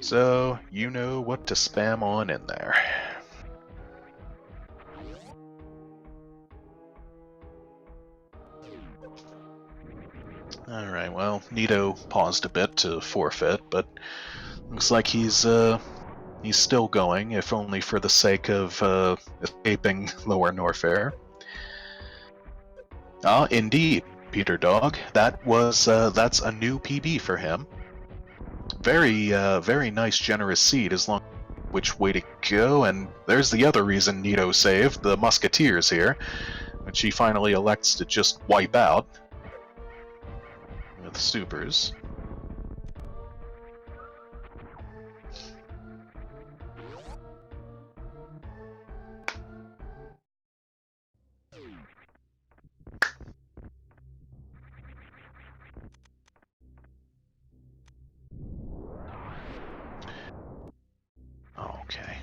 So, you know what to spam on in there. Alright, well, Nito paused a bit to forfeit, but looks like he's still going, if only for the sake of escaping Lower Norfair. Ah, indeed, Peter Dog. That's a new PB for him. Very nice, generous seed, as long which way to go, and there's the other reason Nito saved, the Musketeers here, which he finally elects to just wipe out with supers. Okay.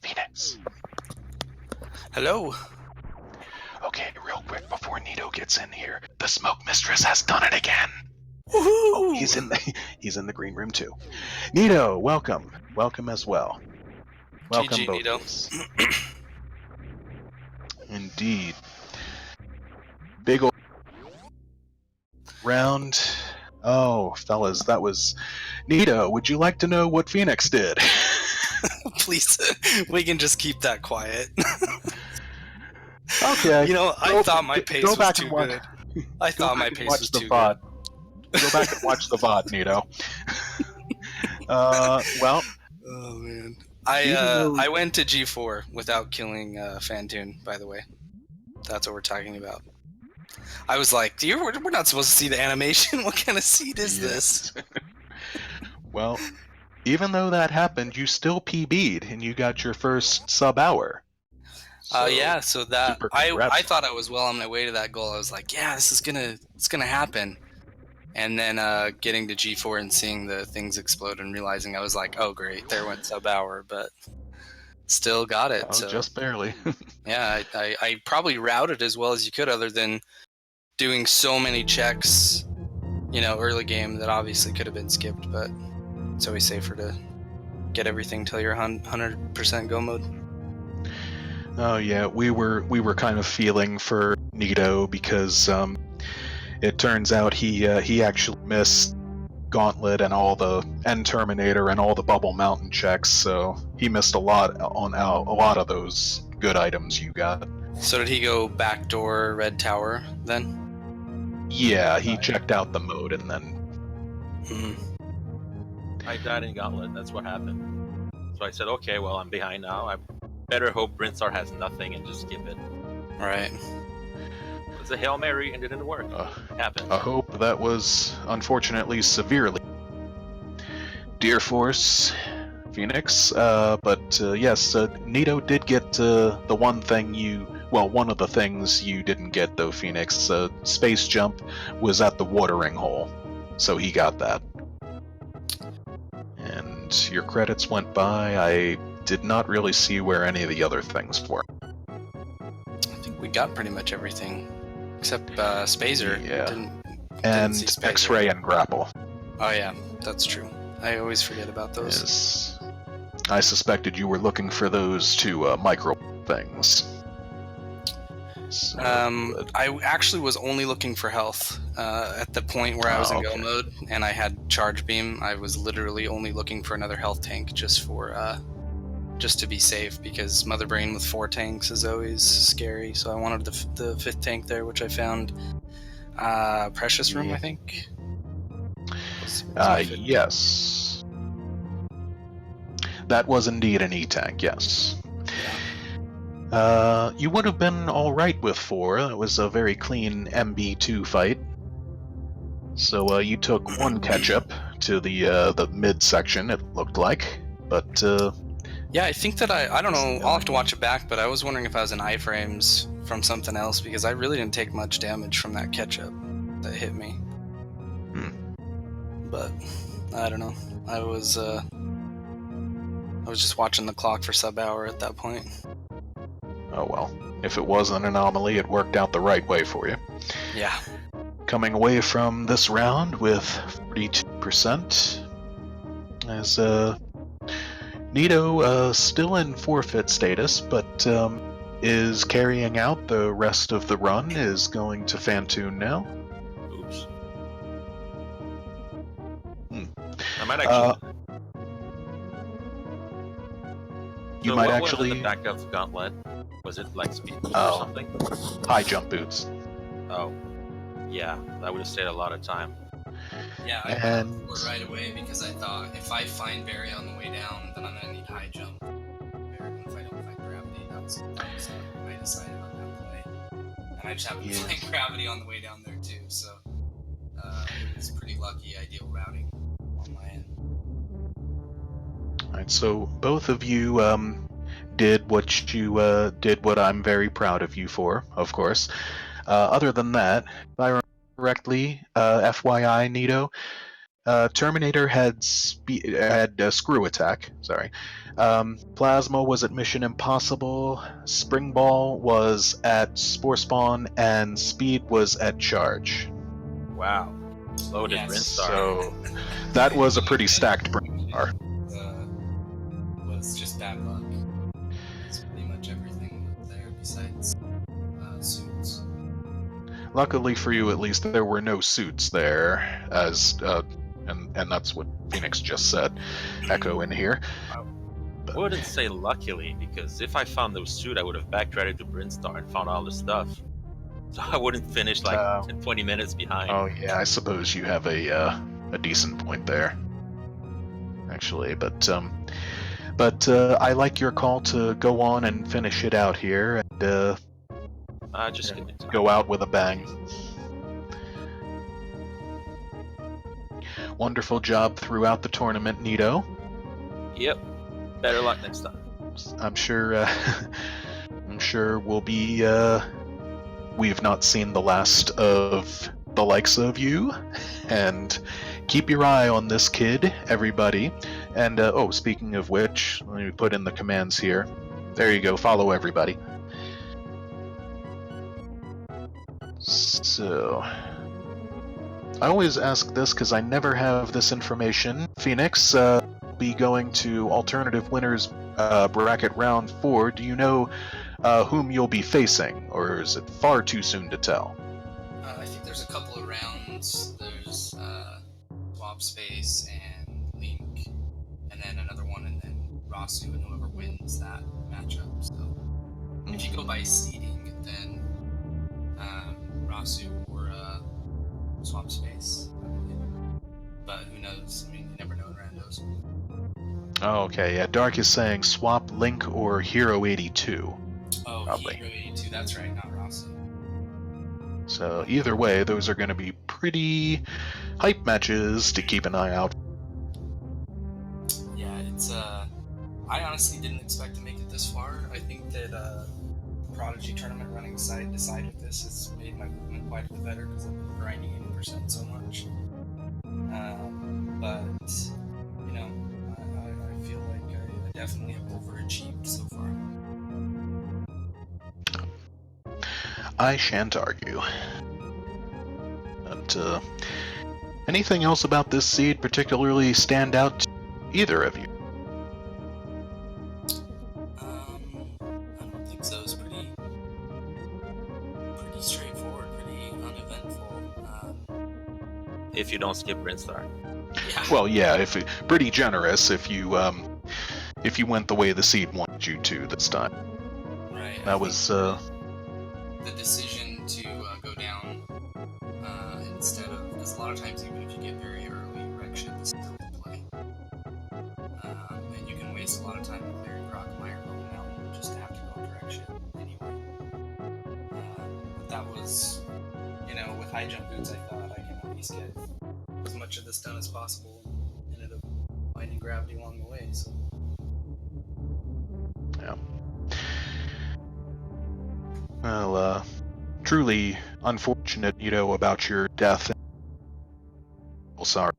Phoenix. Hello. Okay, real quick before Nito gets in here, the Smoke Mistress has done it again. Woohoo! Oh, he's in the green room too. Nito, welcome as well. Welcome, GG, both Nito. of us. Indeed. Big old round. Oh, fellas, that was Nito. Would you like to know what Phoenix did? Please, we can just keep that quiet. Okay. You know, I thought my pace was too good. I thought my pace was too good. Go back and watch the VOD, Nito. Well. Oh man. I went to G4 without killing Fantoon, by the way. That's what we're talking about. I was like, we're not supposed to see the animation. What kind of seed is this? Well, even though that happened, you still PB'd and you got your first sub-hour. So, yeah, so that I thought I was well on my way to that goal. I was like, yeah, it's gonna happen. And then getting to G4 and seeing the things explode and realizing I was like, oh great, there went sub-hour, but still got it. Oh, so just barely. yeah, I probably routed as well as you could, other than doing so many checks, early game that obviously could have been skipped, but it's always safer to get everything till you're 100% go mode. Oh yeah, we were kind of feeling for Nito because it turns out he actually missed Gauntlet and Terminator and all the Bubble Mountain checks, so he missed a lot of those good items you got. So did he go backdoor Red Tower then? Yeah, he checked out the mode and then. I died in Gauntlet. That's what happened. So I said, okay, well I'm behind now. I better hope Brinstar has nothing and just skip it. Right. It was a Hail Mary and it didn't work. It happened. A hope that was unfortunately severely. Dear Force, Phoenix, but yes, Nito did get the one thing one of the things you didn't get though, Phoenix. Space Jump was at the watering hole, so he got that. And your credits went by. I did not really see where any of the other things were. I think we got pretty much everything, except Spazer. Yeah. Didn't see Spazer. X-Ray and Grapple. Oh yeah, that's true. I always forget about those. Yes. I suspected you were looking for those two micro things. So, I actually was only looking for health at the point where I was in go mode, and I had Charge Beam. I was literally only looking for another health tank just to be safe, because Mother Brain with 4 tanks is always scary. So I wanted the 5th tank there, which I found. Precious Room, I think. Yes. That was indeed an E-tank, yes. You would have been alright with 4. It was a very clean MB2 fight. So you took 1 catch-up to the mid-section, it looked like. But, yeah, I think that I don't know, I'll have to watch it back, but I was wondering if I was in iframes from something else, because I really didn't take much damage from that catch-up that hit me. But, I don't know. I was just watching the clock for sub-hour at that point. Oh well. If it was an anomaly, it worked out the right way for you. Yeah. Coming away from this round with 42%, as Nito still in forfeit status, but is carrying out the rest of the run, is going to Fantoon now. Oops. Hmm. I might actually. You So might what actually. was in the back of Gauntlet? Was it like speed boost or Oh, something? high jump boots. Oh, yeah, that would have saved a lot of time. Yeah, I And- went for it right away because I thought if I find Barry on the way down, then I'm gonna need high jump. Barry, if I don't find gravity, that was I decided on that play. And I just happened to find gravity on the way down there too, so it was pretty lucky ideal routing on my end. Alright, so both of you did what you did what I'm very proud of you for, of course. Other than that, if I remember correctly, FYI, Nito, Terminator had screw attack. Sorry. Plasma was at Mission Impossible. Spring Ball was at Spore Spawn, and Speed was at Charge. Wow, loaded Yes. Brinstar. So that was a pretty stacked Brinstar. Was just bad luck. It's pretty much everything was there besides suits. Luckily for you, at least, there were no suits there, as and that's what Phoenix just said. Echo in here. I wouldn't say luckily, because if I found those suit, I would have backtracked to Brinstar and found all the stuff. So I wouldn't finish like 20 minutes behind. Oh yeah, I suppose you have a decent point there, actually. But I like your call to go on and finish it out here, and Just give me time. go out with a bang. Wonderful job throughout the tournament, Nito. Yep. Better luck next time. I'm sure. I'm sure we'll be. We've not seen the last of the likes of you, and keep your eye on this kid, everybody. And oh, speaking of which, let me put in the commands here. There you go. Follow everybody. So, I always ask this because I never have this information. Phoenix, be going to alternative winners bracket round 4. Do you know whom you'll be facing, or is it far too soon to tell? I think there's a couple of rounds. There's Swap Space and Link, and then another one, and then Rasu, and whoever wins that matchup. So if you go by seeding, then Rasu or Swap Space, I believe. But who knows? I mean, you never know in randos. Oh, okay, yeah. Dark is saying swap Link or Hero 82. Oh, Probably. Hero 82, that's right, not Rasu. So either way, those are going to be pretty hype matches to keep an eye out. Yeah, it's I honestly didn't expect to make it this far. I think that Prodigy tournament running side to side with this has made my movement quite a bit better because I've been grinding 80% so much. But you know, I feel like I definitely have overachieved so far. I shan't argue. And anything else about this seed particularly stand out to either of you? I don't think so. It's pretty straightforward, pretty uneventful. If you don't skip Brinstar. Yeah. Well, yeah, pretty generous if you went the way the seed wanted you to this time. Right. That was the decision to go down instead of, because a lot of times even if you get very early, wreck ship is still in play, and you can waste a lot of time clearing Crockmire Golden Mountain just to have to go direct ship anyway. But that was, with high jump boots, I thought I can at least get as much of this done as possible, and ended up finding gravity along the way. So. yeah. Well, truly unfortunate, about your death. Sorry.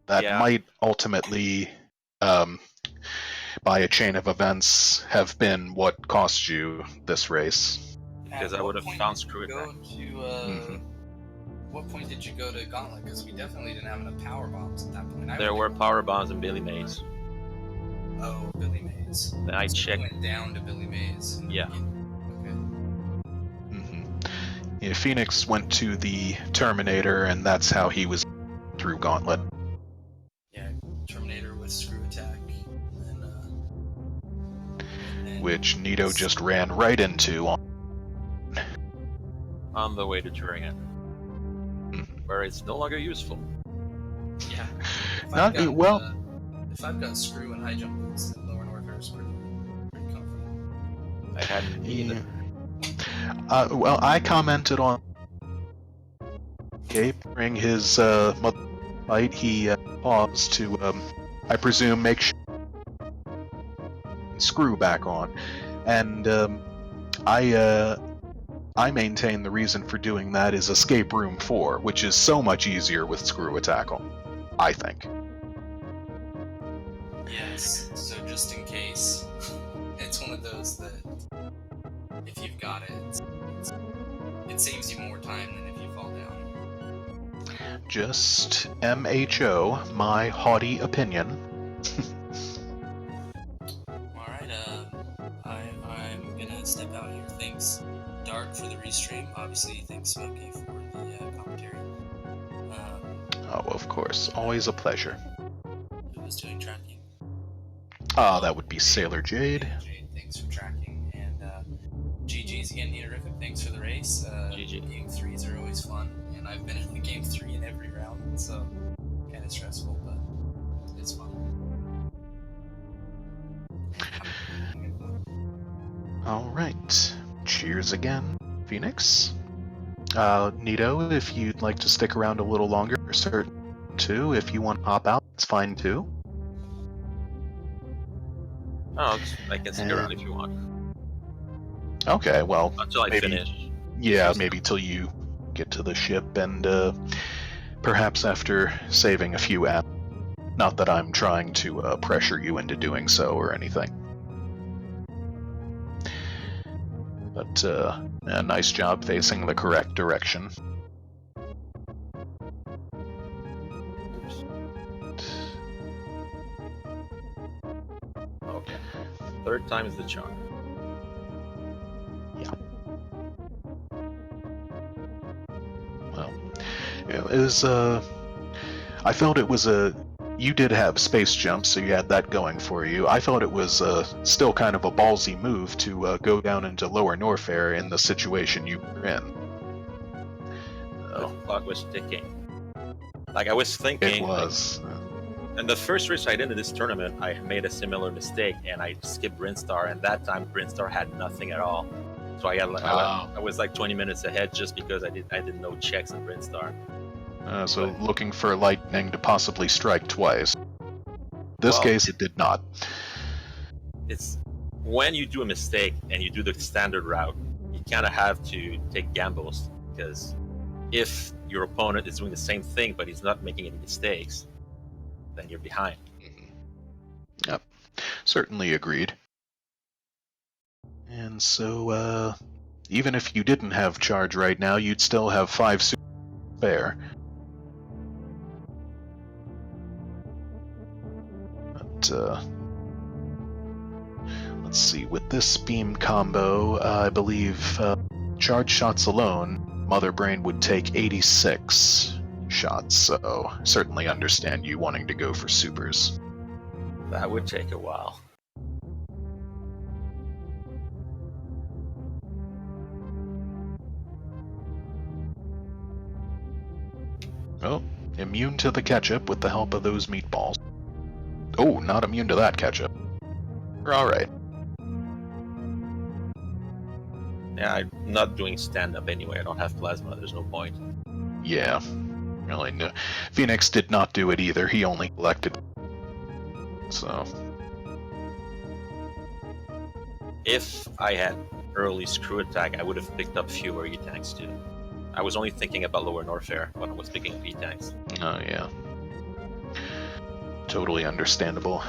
That Yeah. might ultimately by a chain of events, have been what cost you this race. Because I would have found screw attack. What point did you go to Gauntlet? Because we definitely didn't have enough power bombs at that point. There were power bombs in Billy Mays. Oh, Billy Mays. Then I checked. Went down to Billy Mays. Yeah. Okay. Yeah, Phoenix went to the Terminator, and that's how he was through Gauntlet. Yeah, Terminator with screw attack. And which Nito just ran right into on the way to Turingen, where it's no longer useful. Yeah. If I've got screw and high jump boots, then Lower North is pretty comfortable. I hadn't either. Well, I commented on Gabe during his fight. He paused to, I presume, make sure screw back on, and I maintain the reason for doing that is Escape Room 4, which is so much easier with screw attack on, I think. Yes, so just in case, it's one of those that if you've got it, it saves you more time than if you fall down. Just MHO, my haughty opinion. Alright, I'm gonna step out here. Thanks, Dark, for the restream. Obviously, thanks, Smokey, for the commentary. Oh, of course. Always a pleasure. Who was doing tracking? That would be Sailor Jade. Jade, thanks for tracking. And GG's again, neatorific. Thanks for the race. GG. Game 3s are always fun, and I've been in the game 3 in every round, so kind of stressful, but it's fun. Alright. Cheers again, Phoenix. Nito, if you'd like to stick around a little longer, or certain too, if you want to hop out, it's fine too. Oh, I can stick around if you want. Okay, well, until I finish. Yeah, maybe till you get to the ship, and perhaps after saving a few apps. Not that I'm trying to pressure you into doing so or anything. But a nice job facing the correct direction. Okay. Third time is the charm. Yeah. Well, it was, I felt it was you did have space jump, so you had that going for you. I felt it was still kind of a ballsy move to go down into Lower Norfair in the situation you were in. The clock was ticking. Like, I was thinking... It was. In the first race I did in this tournament, I made a similar mistake, and I skipped Brinstar, and that time Brinstar had nothing at all. So I was like 20 minutes ahead just because I did no checks on Brinstar. So looking for lightning to possibly strike twice. This case, it did not. It's when you do a mistake and you do the standard route, you kind of have to take gambles, because if your opponent is doing the same thing but he's not making any mistakes, then you're behind. Yep, certainly agreed. And so, even if you didn't have charge right now, you'd still have 5 super spare. But, let's see, with this beam combo, I believe charge shots alone, Mother Brain would take 86 shots, so certainly understand you wanting to go for supers. That would take a while. Oh, immune to the ketchup with the help of those meatballs. Oh, not immune to that ketchup. We're alright. Yeah, I'm not doing stand-up anyway. I don't have plasma. There's no point. Yeah, really no. Phoenix did not do it either. He only collected. So. If I had early screw attack, I would have picked up fewer E-tanks too. I was only thinking about Lower Norfair when I was picking up E-tanks. Oh yeah. Totally understandable.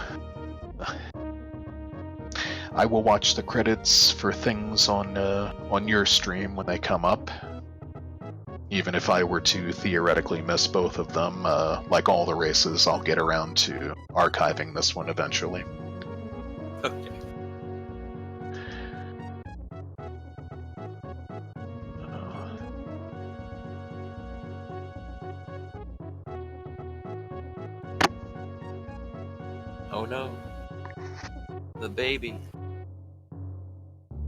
I will watch the credits for things on your stream when they come up. Even if I were to theoretically miss both of them, like all the races, I'll get around to archiving this one eventually. Okay. Oh no. The baby.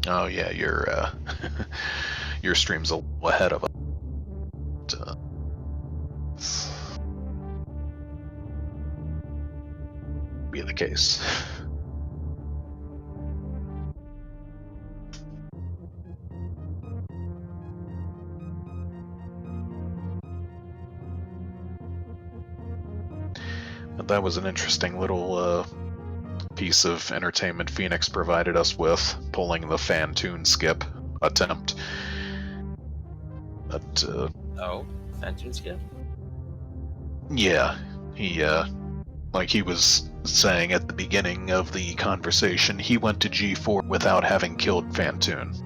Oh yeah, your stream's a little ahead of us. Be the case. But that was an interesting little piece of entertainment Phoenix provided us with, pulling the fan tune skip attempt. But Oh, fan tune skip? yeah, he like he was saying at the beginning of the conversation, he went to G4 without having killed Fantoon.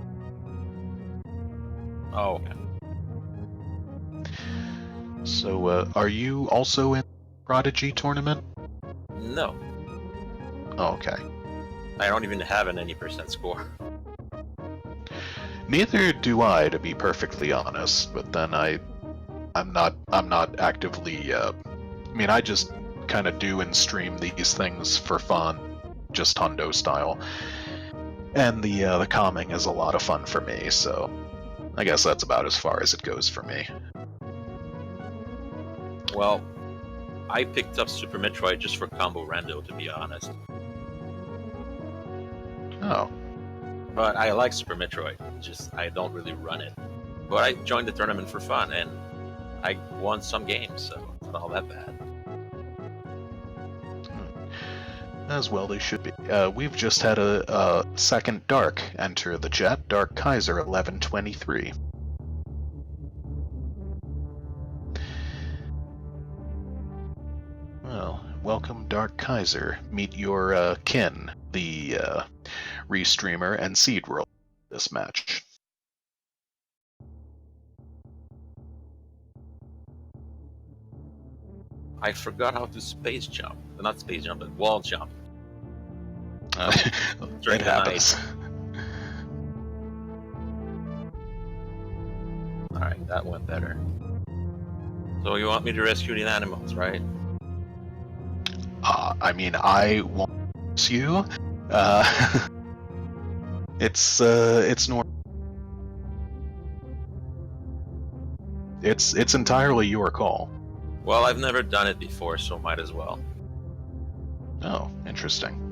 Oh, okay. So, are you also in Prodigy tournament? No. Oh, okay. I don't even have an any % score. Neither do I, to be perfectly honest. But then I'm not actively. I mean, I just kind of do and stream these things for fun, just Hundo style. And the calming is a lot of fun for me, so I guess that's about as far as it goes for me. Well, I picked up Super Metroid just for combo rando, to be honest. Oh. But I like Super Metroid, just I don't really run it. But I joined the tournament for fun, and I won some games, so it's not all that bad. As well they should be. We've just had a second Dark enter the chat, Dark Kaiser 1123. Well, welcome Dark Kaiser. Meet your kin, the restreamer and seed roll this match. I forgot how to space jump. Not space jump, but wall jump. It happens. Alright, that went better. So you want me to rescue the animals, right? I mean, I want you. It's normal. It's entirely your call. Well, I've never done it before, so might as well. Oh, interesting.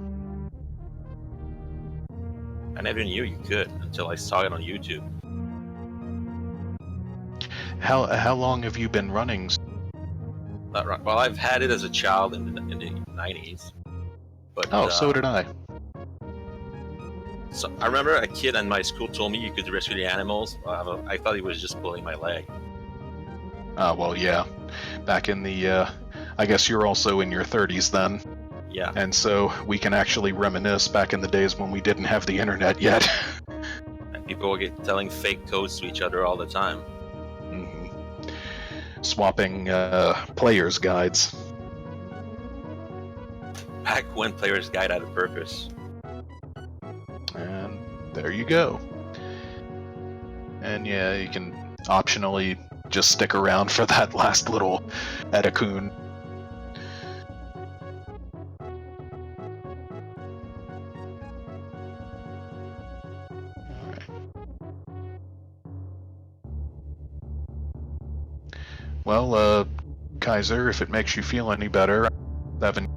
I never knew you could until I saw it on YouTube. How long have you been running? Well, I've had it as a child in the 90s. But, oh, so did I. So I remember a kid in my school told me you could rescue the animals. I thought he was just pulling my leg. Well, yeah. Back in the, I guess you're also in your 30s then. Yeah. And so we can actually reminisce back in the days when we didn't have the internet yet. And people get telling fake codes to each other all the time. Mm-hmm. Swapping players' guides. Back when players' guide had a purpose. And there you go. And yeah, you can optionally just stick around for that last little Edakun. Well, Kaiser, if it makes you feel any better, Evan.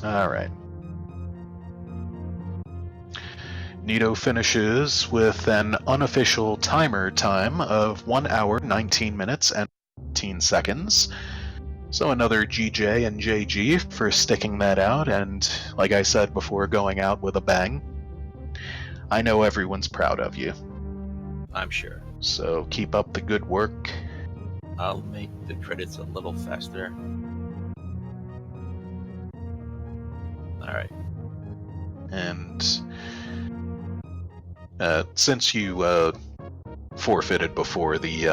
Alright. Nito finishes with an unofficial timer time of 1 hour, 19 minutes, and 15 seconds. So another GJ and JG for sticking that out, and like I said before, going out with a bang. I know everyone's proud of you. I'm sure. So keep up the good work. I'll make the credits a little faster. Alright. And since you forfeited before, the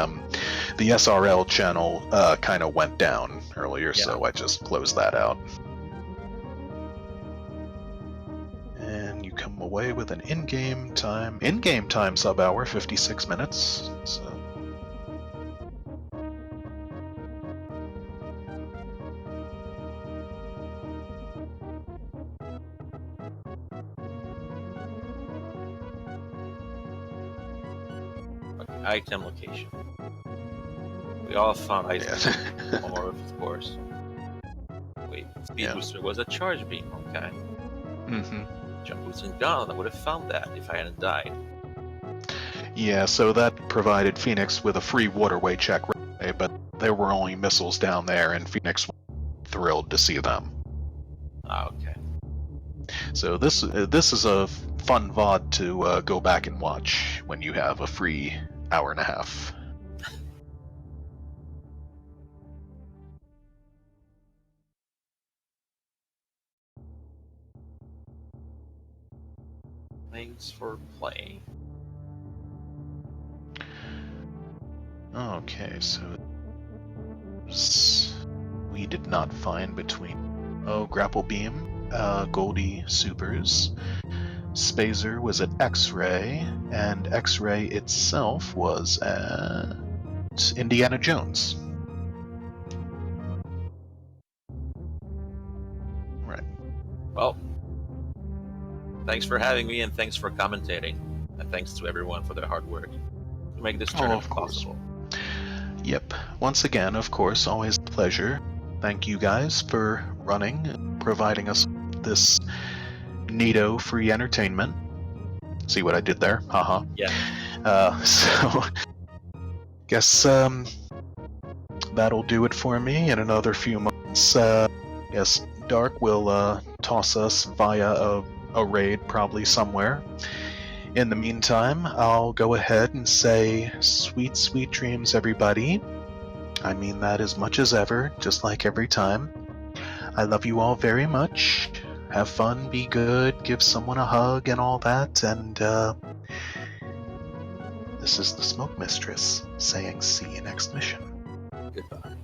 SRL channel kind of went down earlier, so I just closed that out. And you come away with an in-game time sub-hour, 56 minutes. So. Okay, item location. We all found item more, of course. Wait, speed booster was a charge beam, okay. Jump boots and gun, I would have found that if I hadn't died. Yeah, so that provided Phoenix with a free waterway check right away, but there were only missiles down there, and Phoenix was thrilled to see them. Ah, okay. So this is a fun VOD to go back and watch when you have a free hour and a half. Thanks for playing. Okay, so we did not find between Grapple Beam, Goldie Supers, Spazer was at X-Ray, and X-Ray itself was at Indiana Jones. Right. Well, thanks for having me, and thanks for commentating, and thanks to everyone for their hard work to make this tournament possible. Yep. Once again, of course, always a pleasure. Thank you guys for running and providing us this neato free entertainment. See what I did there? Haha. Yeah. So, guess that'll do it for me. In another few months, yes, Dark will toss us via a raid probably somewhere. In the meantime, I'll go ahead and say sweet, sweet dreams, everybody. I mean that as much as ever, just like every time. I love you all very much. Have fun, be good, give someone a hug and all that, and this is the Smoke Mistress saying see you next mission. Goodbye.